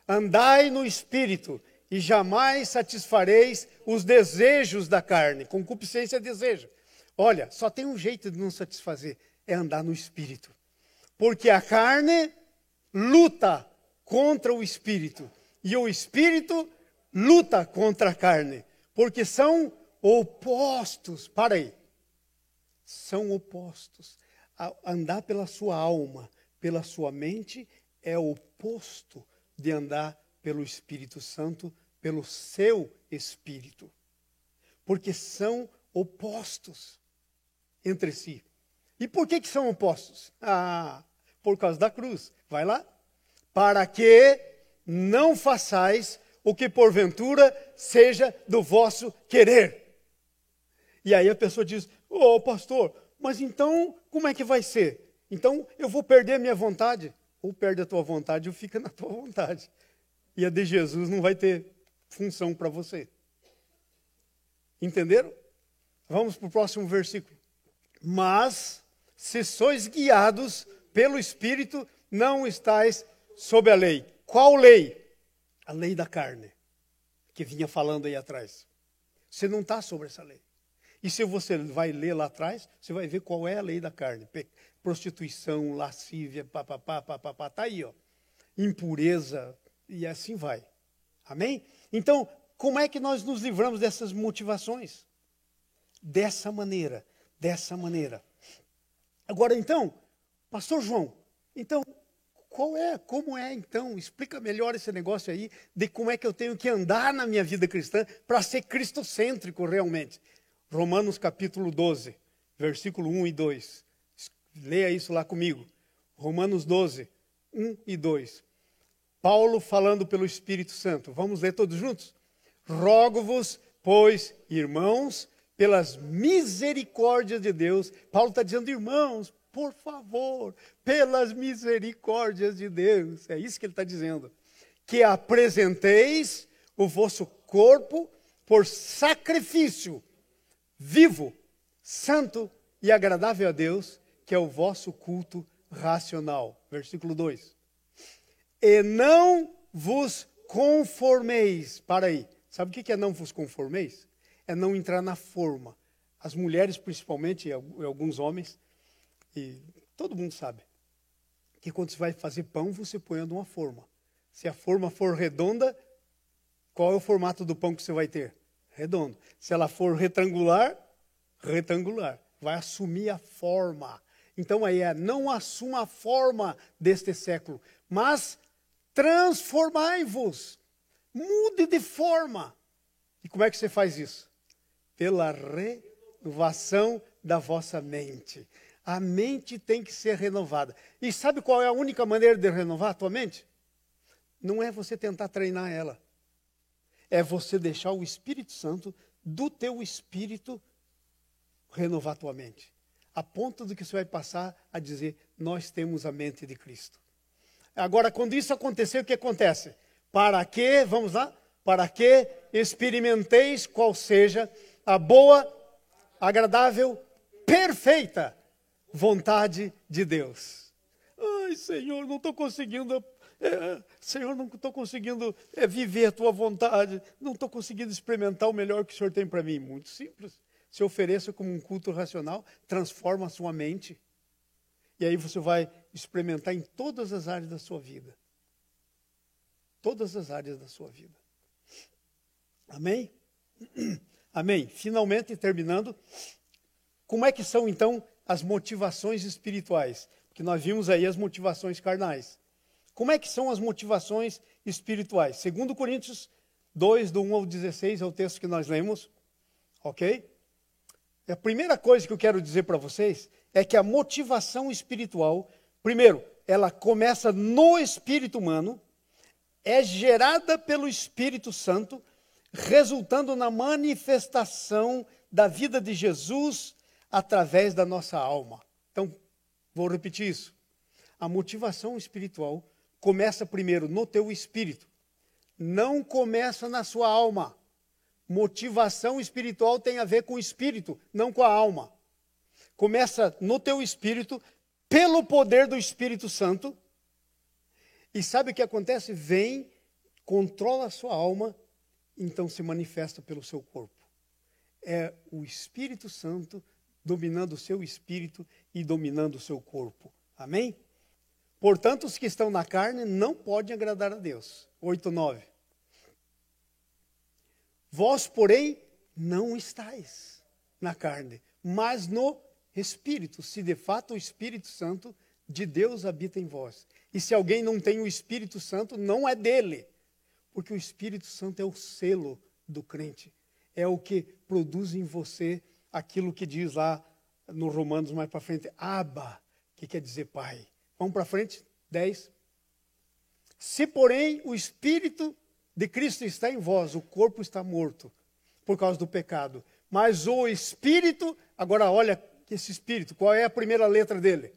andai no Espírito, e jamais satisfareis os desejos da carne. Concupiscência é desejo. Olha, só tem um jeito de não satisfazer, é andar no Espírito. Porque a carne luta contra o Espírito, e o Espírito luta contra a carne, porque são opostos. Para aí. São opostos. Andar pela sua alma, pela sua mente, é oposto de andar pelo Espírito Santo, pelo seu Espírito. Porque são opostos entre si. E por que são opostos? Por causa da cruz. Vai lá. Para que não façais o que porventura seja do vosso querer. E aí a pessoa diz, pastor, mas então como é que vai ser? Então eu vou perder a minha vontade? Ou perde a tua vontade ou fica na tua vontade. E a de Jesus não vai ter função para você. Entenderam? Vamos para o próximo versículo. Mas, se sois guiados pelo Espírito, não estáis sob a lei. Qual lei? A lei da carne, que vinha falando aí atrás. Você não está sobre essa lei. E se você vai ler lá atrás, você vai ver qual é a lei da carne. Prostituição, lascívia, está aí, ó. Impureza, e assim vai. Amém? Então, como é que nós nos livramos dessas motivações? Dessa maneira. Agora, então, pastor João, então, como é, então, explica melhor esse negócio aí, de como é que eu tenho que andar na minha vida cristã para ser cristocêntrico realmente. Romanos capítulo 12, versículo 1 e 2. Leia isso lá comigo. Romanos 12, 1 e 2. Paulo falando pelo Espírito Santo. Vamos ler todos juntos? Rogo-vos, pois, irmãos, pelas misericórdias de Deus. Paulo está dizendo, irmãos, por favor, pelas misericórdias de Deus. É isso que ele está dizendo. Que apresenteis o vosso corpo por sacrifício vivo, santo e agradável a Deus, que é o vosso culto racional. Versículo 2. E não vos conformeis. Para aí. Sabe o que é não vos conformeis? É não entrar na forma. As mulheres, principalmente, e alguns homens, e todo mundo sabe, que quando você vai fazer pão, você põe de uma forma. Se a forma for redonda, qual é o formato do pão que você vai ter? Redondo. Se ela for retangular, retangular. Vai assumir a forma. Então aí não assuma a forma deste século, mas transformai-vos. Mude de forma. E como é que você faz isso? Pela renovação da vossa mente. A mente tem que ser renovada. E sabe qual é a única maneira de renovar a tua mente? Não é você tentar treinar ela. É você deixar o Espírito Santo, do teu espírito, renovar a tua mente. A ponto de que você vai passar a dizer, nós temos a mente de Cristo. Agora, quando isso acontecer, o que acontece? Para que, vamos lá, para que experimenteis qual seja a boa, agradável, perfeita vontade de Deus. Ai, Senhor, não estou conseguindo Senhor, não estou conseguindo viver a tua vontade, não estou conseguindo experimentar o melhor que o Senhor tem para mim. Muito simples. Se ofereça como um culto racional, transforma a sua mente. E aí você vai experimentar em todas as áreas da sua vida. Todas as áreas da sua vida. Amém? Amém. Finalmente, terminando, como é que são então as motivações espirituais? Porque nós vimos aí as motivações carnais. Como é que são as motivações espirituais? 2 Coríntios 2, do 1 ao 16, é o texto que nós lemos. Ok? A primeira coisa que eu quero dizer para vocês é que a motivação espiritual, primeiro, ela começa no espírito humano, é gerada pelo Espírito Santo, resultando na manifestação da vida de Jesus através da nossa alma. Então, vou repetir isso. A motivação espiritual começa primeiro no teu espírito, não começa na sua alma. Motivação espiritual tem a ver com o espírito, não com a alma. Começa no teu espírito, pelo poder do Espírito Santo. E sabe o que acontece? Vem, controla a sua alma, então se manifesta pelo seu corpo. É o Espírito Santo dominando o seu espírito e dominando o seu corpo. Amém? Portanto, os que estão na carne não podem agradar a Deus. 8:9. Vós, porém, não estáis na carne, mas no Espírito, se de fato o Espírito Santo de Deus habita em vós. E se alguém não tem o Espírito Santo, não é dele, porque o Espírito Santo é o selo do crente, é o que produz em você aquilo que diz lá no Romanos mais para frente, Abba, que quer dizer Pai. Vamos para frente, 10. Se, porém, o Espírito de Cristo está em vós, o corpo está morto por causa do pecado. Mas o Espírito, agora olha esse Espírito, qual é a primeira letra dele?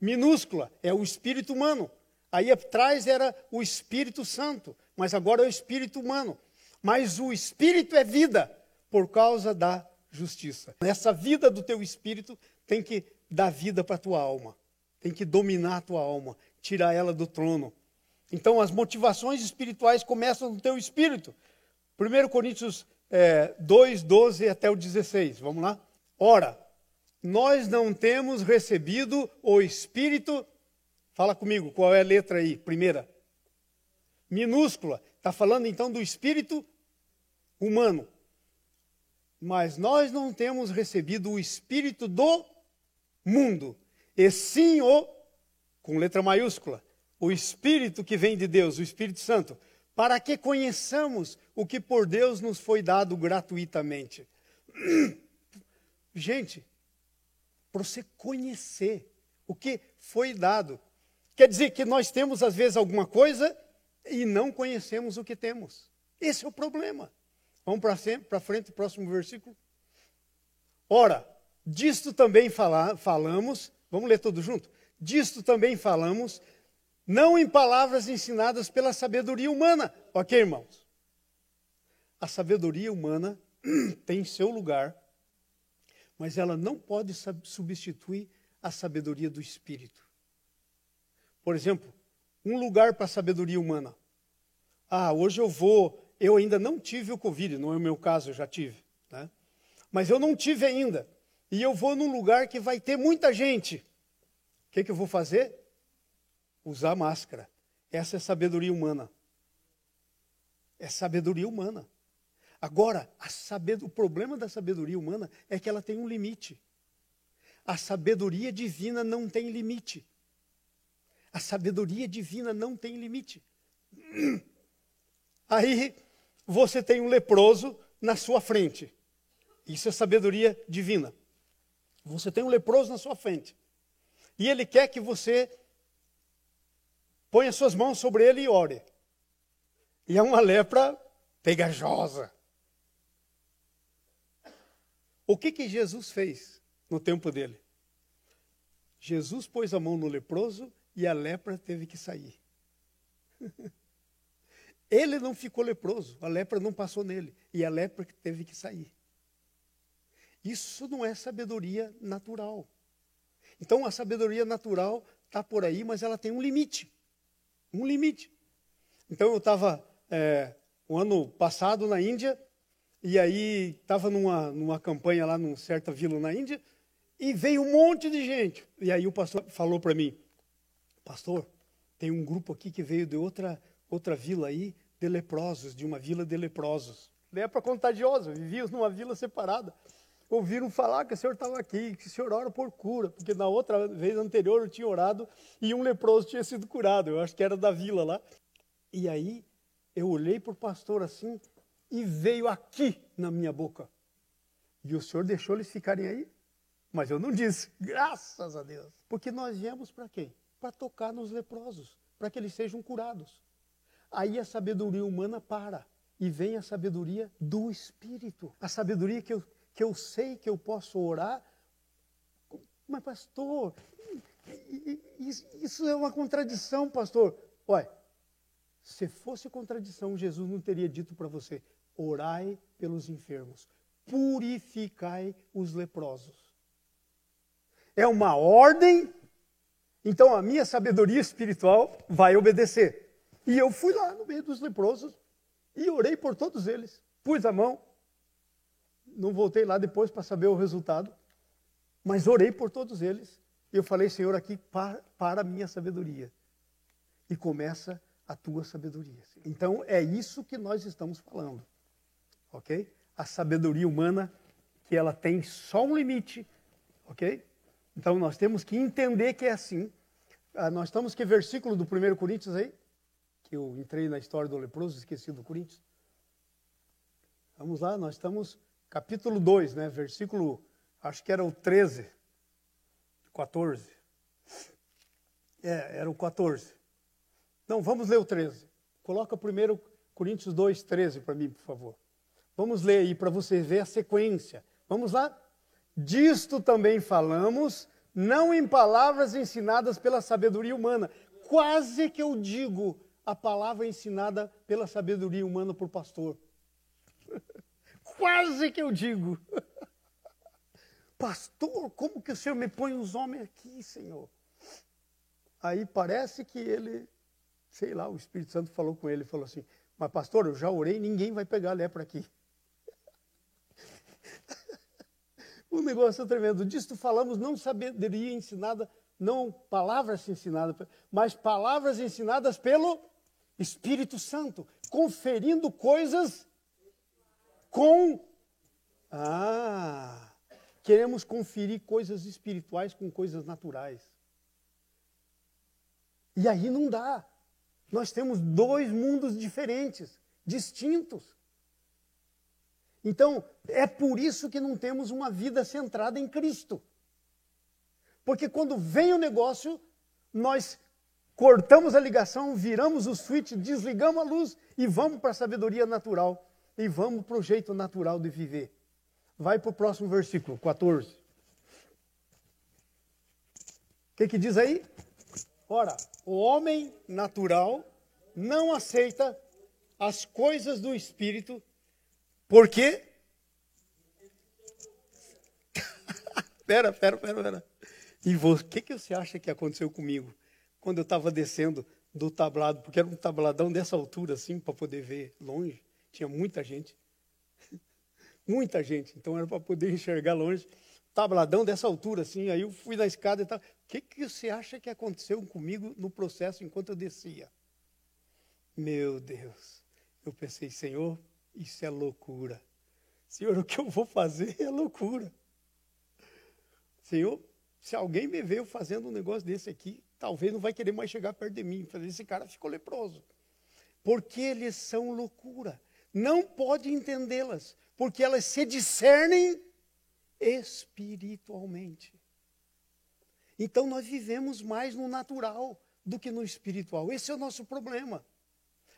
Minúscula, é o Espírito humano. Aí atrás era o Espírito Santo, mas agora é o Espírito humano. Mas o Espírito é vida por causa da justiça. Essa vida do teu Espírito tem que dar vida para a tua alma. Tem que dominar a tua alma, tirar ela do trono. Então, as motivações espirituais começam no teu espírito. 1 Coríntios 2, 12 até o 16. Vamos lá? Ora, nós não temos recebido o Espírito... Fala comigo, qual é a letra aí? Primeira. Minúscula. Está falando então do Espírito humano. Mas nós não temos recebido o Espírito do mundo. E sim o, com letra maiúscula, o Espírito que vem de Deus, o Espírito Santo, para que conheçamos o que por Deus nos foi dado gratuitamente. Gente, para você conhecer o que foi dado, quer dizer que nós temos às vezes alguma coisa e não conhecemos o que temos. Esse é o problema. Vamos para frente, próximo versículo. Ora, disto também falamos, vamos ler tudo junto? Disto também falamos, não em palavras ensinadas pela sabedoria humana. Ok, irmãos? A sabedoria humana tem seu lugar, mas ela não pode substituir a sabedoria do Espírito. Por exemplo, um lugar para a sabedoria humana. Hoje eu ainda não tive o Covid, não é o meu caso, eu já tive, né? Mas eu não tive ainda. E eu vou num lugar que vai ter muita gente. O que eu vou fazer? Usar máscara. Essa é sabedoria humana. É sabedoria humana. Agora, o problema da sabedoria humana é que ela tem um limite. A sabedoria divina não tem limite. A sabedoria divina não tem limite. Aí você tem um leproso na sua frente. Isso é sabedoria divina. Você tem um leproso na sua frente. E ele quer que você ponha suas mãos sobre ele e ore. E é uma lepra pegajosa. O que Jesus fez no tempo dele? Jesus pôs a mão no leproso e a lepra teve que sair. Ele não ficou leproso, a lepra não passou nele, e a lepra teve que sair. Isso não é sabedoria natural. Então a sabedoria natural está por aí, mas ela tem um limite. Um limite. Então eu estava o ano passado na Índia, e aí estava numa campanha lá numa certa vila na Índia, e veio um monte de gente. E aí o pastor falou para mim, pastor, tem um grupo aqui que veio de outra vila aí, de leprosos, de uma vila de leprosos. Lepra contagiosa, vivíamos numa vila separada. Ouviram falar que o senhor estava aqui, que o senhor ora por cura, porque na outra vez anterior eu tinha orado e um leproso tinha sido curado, eu acho que era da vila lá. E aí eu olhei para o pastor assim e veio aqui na minha boca. E o senhor deixou eles ficarem aí? Mas eu não disse, graças a Deus. Porque nós viemos para quê? Para tocar nos leprosos, para que eles sejam curados. Aí a sabedoria humana para e vem a sabedoria do Espírito. A sabedoria que eu sei que eu posso orar. Mas pastor, isso é uma contradição, pastor. Olha, se fosse contradição, Jesus não teria dito para você, orai pelos enfermos, purificai os leprosos. É uma ordem, então a minha sabedoria espiritual vai obedecer. E eu fui lá no meio dos leprosos e orei por todos eles. Pus a mão, não voltei lá depois para saber o resultado, mas orei por todos eles. E eu falei, Senhor, aqui para a minha sabedoria. E começa a tua sabedoria. Então, é isso que nós estamos falando. Ok? A sabedoria humana, que ela tem só um limite. Ok? Então, nós temos que entender que é assim. Nós estamos, que versículo do 1 Coríntios aí? Que eu entrei na história do leproso, esqueci do Coríntios. Vamos lá, nós estamos, capítulo 2, né? Versículo, acho que era o 13, 14. Era o 14. Não, vamos ler o 13. Coloca 1 Coríntios 2, 13 para mim, por favor. Vamos ler aí para você ver a sequência. Vamos lá? Disto também falamos, não em palavras ensinadas pela sabedoria humana. Quase que eu digo a palavra ensinada pela sabedoria humana por pastor. Quase que eu digo. Pastor, como que o Senhor me põe os homens aqui, Senhor? Aí parece que ele, sei lá, o Espírito Santo falou com ele, falou assim, mas pastor, eu já orei, ninguém vai pegar lepra aqui. Um negócio tremendo. Disto falamos não sabedoria ensinada, não palavras ensinadas, mas palavras ensinadas pelo Espírito Santo, conferindo coisas queremos conferir coisas espirituais com coisas naturais. E aí não dá. Nós temos dois mundos diferentes, distintos. Então, é por isso que não temos uma vida centrada em Cristo. Porque quando vem o negócio, nós cortamos a ligação, viramos o switch, desligamos a luz e vamos para a sabedoria natural. E vamos para o jeito natural de viver. Vai para o próximo versículo, 14. O que diz aí? Ora, o homem natural não aceita as coisas do Espírito, porque... Pera. E o que você acha que aconteceu comigo? Quando eu estava descendo do tablado, porque era um tabladão dessa altura, assim, para poder ver longe. Tinha muita gente. Muita gente. Então era para poder enxergar longe. Tabladão dessa altura, assim. Aí eu fui na escada e tal. O que você acha que aconteceu comigo no processo enquanto eu descia? Meu Deus. Eu pensei, Senhor, isso é loucura. Senhor, o que eu vou fazer é loucura. Senhor, se alguém me veio fazendo um negócio desse aqui, talvez não vai querer mais chegar perto de mim. Esse cara ficou leproso. Porque eles são loucura. Não pode entendê-las, porque elas se discernem espiritualmente. Então nós vivemos mais no natural do que no espiritual. Esse é o nosso problema.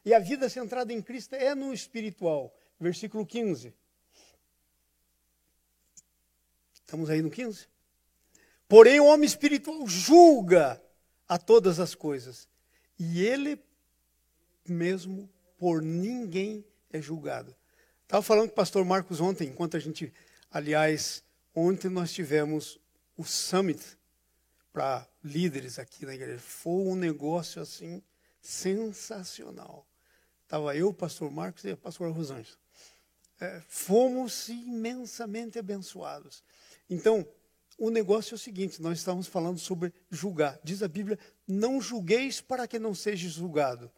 E a vida centrada em Cristo é no espiritual. Versículo 15. Estamos aí no 15? Porém o homem espiritual julga a todas as coisas, e ele mesmo por ninguém é julgado. Estava falando com o pastor Marcos ontem, ontem nós tivemos o summit para líderes aqui na igreja. Foi um negócio assim sensacional. Estava eu, o pastor Marcos e a pastora Rosângela. Fomos imensamente abençoados. Então, o negócio é o seguinte, nós estávamos falando sobre julgar. Diz a Bíblia, não julgueis para que não seja julgado.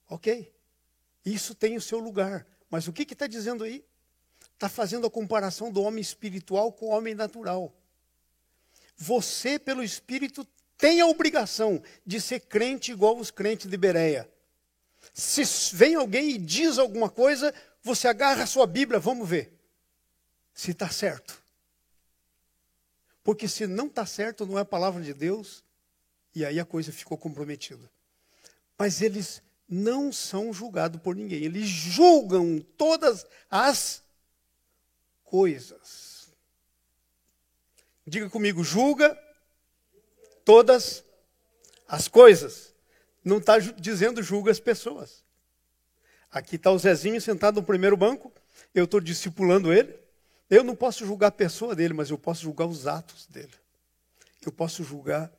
Ok? Isso tem o seu lugar. Mas o que está dizendo aí? Está fazendo a comparação do homem espiritual com o homem natural. Você, pelo Espírito, tem a obrigação de ser crente igual os crentes de Bereia. Se vem alguém e diz alguma coisa, você agarra a sua Bíblia, vamos ver se está certo. Porque se não está certo, não é a palavra de Deus, e aí a coisa ficou comprometida. Mas eles não são julgados por ninguém. Eles julgam todas as coisas. Diga comigo, julga todas as coisas. Não está dizendo julga as pessoas. Aqui está o Zezinho sentado no primeiro banco, eu estou discipulando ele. Eu não posso julgar a pessoa dele, mas eu posso julgar os atos dele. Eu posso julgar.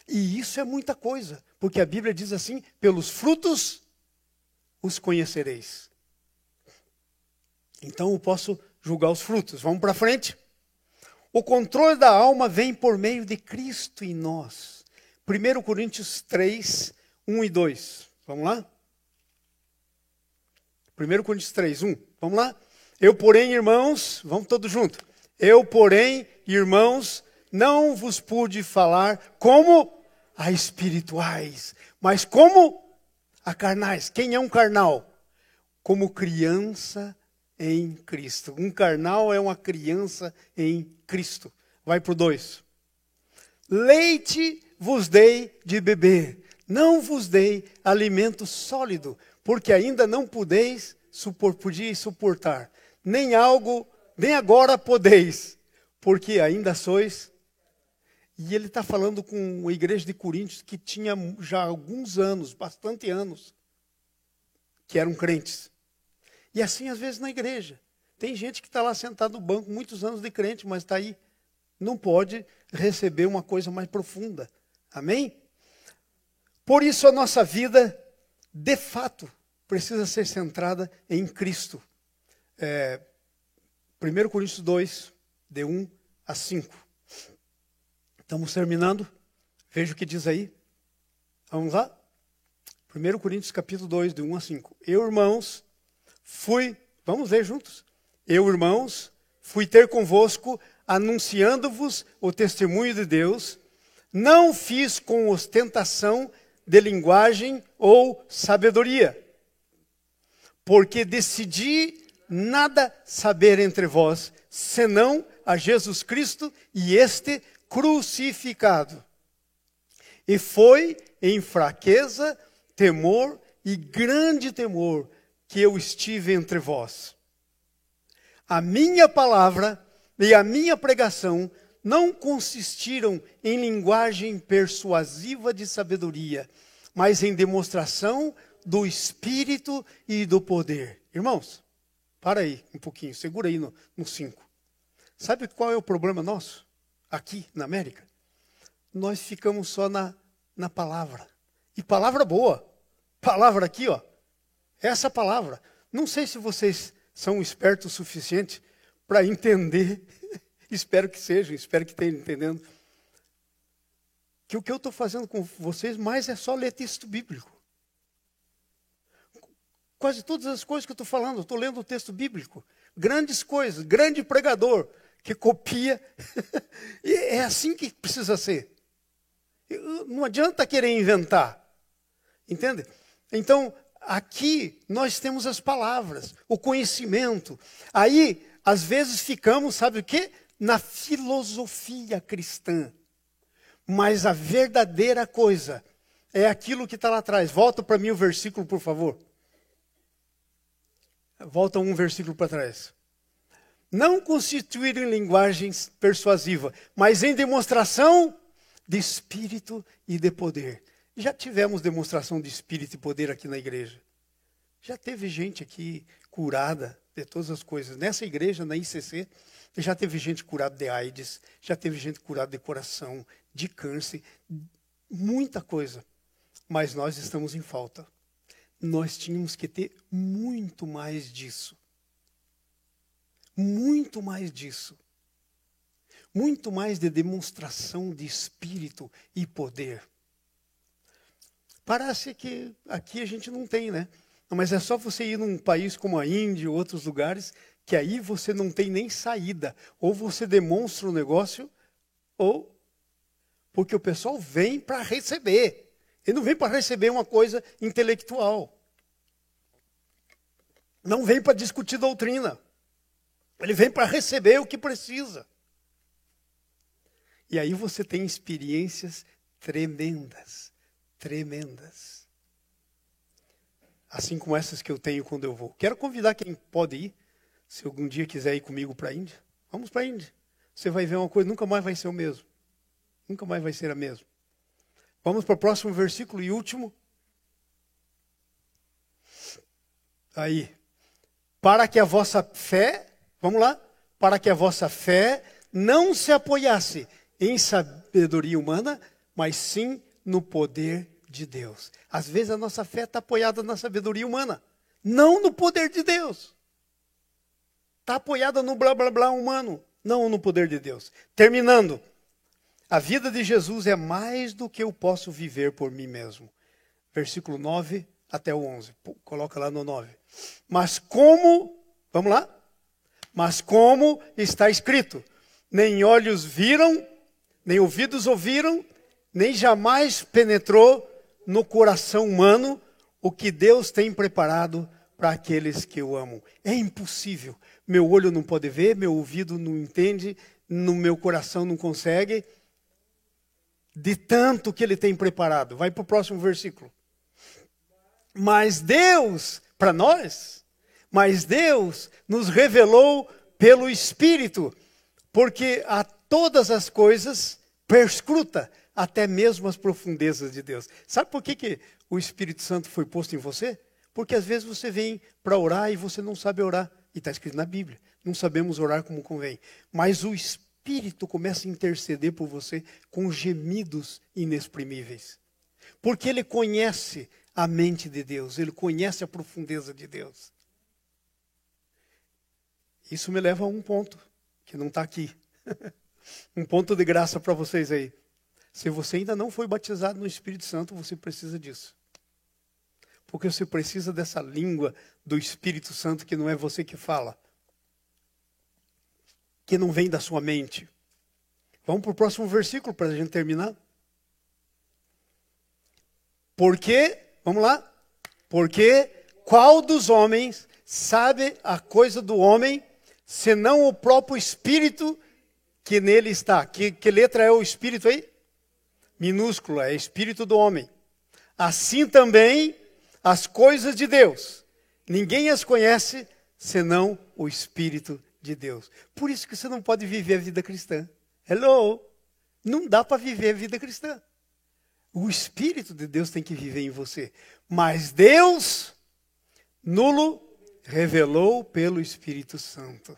E isso é muita coisa, porque a Bíblia diz assim, pelos frutos os conhecereis. Então eu posso julgar os frutos. Vamos para frente? O controle da alma vem por meio de Cristo em nós. 1 Coríntios 3, 1 e 2. Vamos lá? 1 Coríntios 3, 1. Vamos lá? Eu, porém, irmãos, vamos todos juntos. Eu, porém, irmãos, não vos pude falar como a espirituais, mas como a carnais. Quem é um carnal? Como criança em Cristo. Um carnal é uma criança em Cristo. Vai para o 2. Leite vos dei de beber, não vos dei alimento sólido, porque ainda não podíeis suportar, nem agora podeis, porque ainda sois. E ele está falando com a igreja de Coríntios que tinha já alguns anos, bastante anos, que eram crentes. E assim às vezes na igreja. Tem gente que está lá sentado no banco, muitos anos de crente, mas está aí, não pode receber uma coisa mais profunda. Amém? Por isso a nossa vida, de fato, precisa ser centrada em Cristo. 1 Coríntios 2, de 1 a 5. Estamos terminando. Veja o que diz aí. Vamos lá? 1 Coríntios capítulo 2, de 1 a 5. Eu, irmãos, vamos ler juntos? Eu, irmãos, fui ter convosco, anunciando-vos o testemunho de Deus. Não fiz com ostentação de linguagem ou sabedoria, porque decidi nada saber entre vós, senão a Jesus Cristo e este crucificado. E foi em fraqueza, temor e grande temor que eu estive entre vós. A minha palavra e a minha pregação não consistiram em linguagem persuasiva de sabedoria, mas em demonstração do Espírito e do poder. Irmãos, para aí um pouquinho, segura aí no 5. Sabe qual é o problema nosso? Aqui na América? Nós ficamos só na palavra. E palavra boa. Palavra aqui, ó. Essa palavra. Não sei se vocês são espertos o suficiente para entender. Espero que sejam, espero que estejam entendendo. Que o que eu estou fazendo com vocês mais é só ler texto bíblico. Quase todas as coisas que eu estou falando, eu estou lendo o texto bíblico. Grandes coisas, grande pregador que copia. E é assim que precisa ser. Não adianta querer inventar. Entende? Então, aqui nós temos as palavras, o conhecimento. Aí, às vezes ficamos, sabe o quê? Na filosofia cristã. Mas a verdadeira coisa é aquilo que está lá atrás. Volta para mim o versículo, por favor. Volta um versículo para trás. Não constituir em linguagem persuasiva, mas em demonstração de espírito e de poder. Já tivemos demonstração de espírito e poder aqui na igreja. Já teve gente aqui curada de todas as coisas. Nessa igreja, na ICC, já teve gente curada de AIDS, já teve gente curada de coração, de câncer, muita coisa. mas nós estamos em falta. Nós tínhamos que ter muito mais disso. Muito mais disso. Muito mais de demonstração de espírito e poder. Parece que aqui a gente não tem, né? Mas é só você ir num país como a Índia ou outros lugares, que aí você não tem nem saída. Ou você demonstra o negócio, ou porque o pessoal vem para receber. Ele não vem para receber uma coisa intelectual. Não vem para discutir doutrina. Ele vem para receber o que precisa. E aí você tem experiências tremendas. Tremendas. Assim como essas que eu tenho quando eu vou. Quero convidar quem pode ir, se algum dia quiser ir comigo para a Índia. Vamos para a Índia. Você vai ver uma coisa, nunca mais vai ser o mesmo. Nunca mais vai ser a mesma. Vamos para o próximo versículo e último. Aí. Para que a vossa fé, vamos lá, para que a vossa fé não se apoiasse em sabedoria humana, mas sim no poder de Deus. Às vezes a nossa fé está apoiada na sabedoria humana, não no poder de Deus. Está apoiada no blá blá blá humano, não no poder de Deus. Terminando, a vida de Jesus é mais do que eu posso viver por mim mesmo. Versículo 9 até o 11. Coloca lá no 9. Mas como, vamos lá? Mas como está escrito, nem olhos viram, nem ouvidos ouviram, nem jamais penetrou no coração humano o que Deus tem preparado para aqueles que o amam. É impossível. Meu olho não pode ver, meu ouvido não entende, no meu coração não consegue, de tanto que ele tem preparado. Vai para o próximo versículo. Mas Deus, para nós, mas Deus nos revelou pelo Espírito, porque a todas as coisas perscruta, até mesmo as profundezas de Deus. Sabe por que o Espírito Santo foi posto em você? Porque às vezes você vem para orar e você não sabe orar. E está escrito na Bíblia, não sabemos orar como convém. Mas o Espírito começa a interceder por você com gemidos inexprimíveis. Porque ele conhece a mente de Deus, ele conhece a profundeza de Deus. Isso me leva a um ponto, que não está aqui. Um ponto de graça para vocês aí. Se você ainda não foi batizado no Espírito Santo, você precisa disso. Porque você precisa dessa língua do Espírito Santo que não é você que fala. Que não vem da sua mente. Vamos para o próximo versículo para a gente terminar. Porque, vamos lá. Porque qual dos homens sabe a coisa do homem, senão o próprio Espírito que nele está? Que letra é o Espírito aí? Minúscula, é Espírito do homem. Assim também as coisas de Deus. Ninguém as conhece, senão o Espírito de Deus. Por isso que você não pode viver a vida cristã. Hello! Não dá para viver a vida cristã. O Espírito de Deus tem que viver em você. Mas Deus nulo revelou pelo Espírito Santo.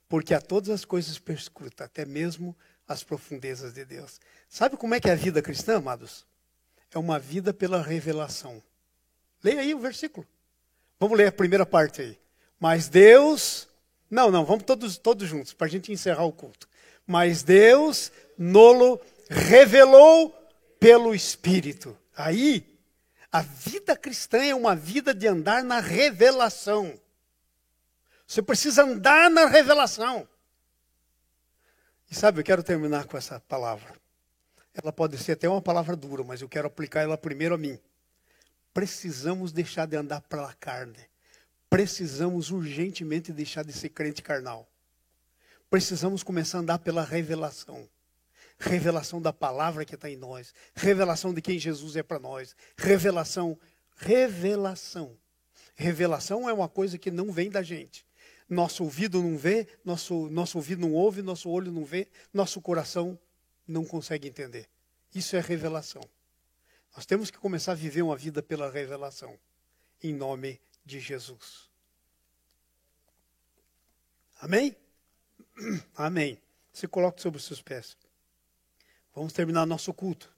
Porque a todas as coisas perscruta, até mesmo as profundezas de Deus. Sabe como é que é a vida cristã, amados? É uma vida pela revelação. Leia aí o versículo. Vamos ler a primeira parte aí. Mas Deus... Não, vamos todos juntos, para a gente encerrar o culto. Mas Deus nolo revelou pelo Espírito. Aí, a vida cristã é uma vida de andar na revelação. Você precisa andar na revelação. E sabe, eu quero terminar com essa palavra. Ela pode ser até uma palavra dura, mas eu quero aplicar ela primeiro a mim. Precisamos deixar de andar pela carne. Precisamos urgentemente deixar de ser crente carnal. Precisamos começar a andar pela revelação. Revelação da palavra que está em nós. Revelação de quem Jesus é para nós. Revelação. Revelação é uma coisa que não vem da gente. Nosso ouvido não vê, nosso ouvido não ouve, nosso olho não vê, nosso coração não consegue entender. Isso é revelação. Nós temos que começar a viver uma vida pela revelação. Em nome de Jesus. Amém? Amém. Se coloque sobre os seus pés. Vamos terminar nosso culto.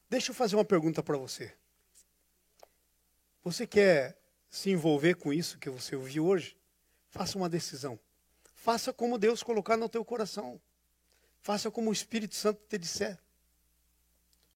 Deixa eu fazer uma pergunta para você. Você quer se envolver com isso que você ouviu hoje? Faça uma decisão. Faça como Deus colocar no teu coração. Faça como o Espírito Santo te disser.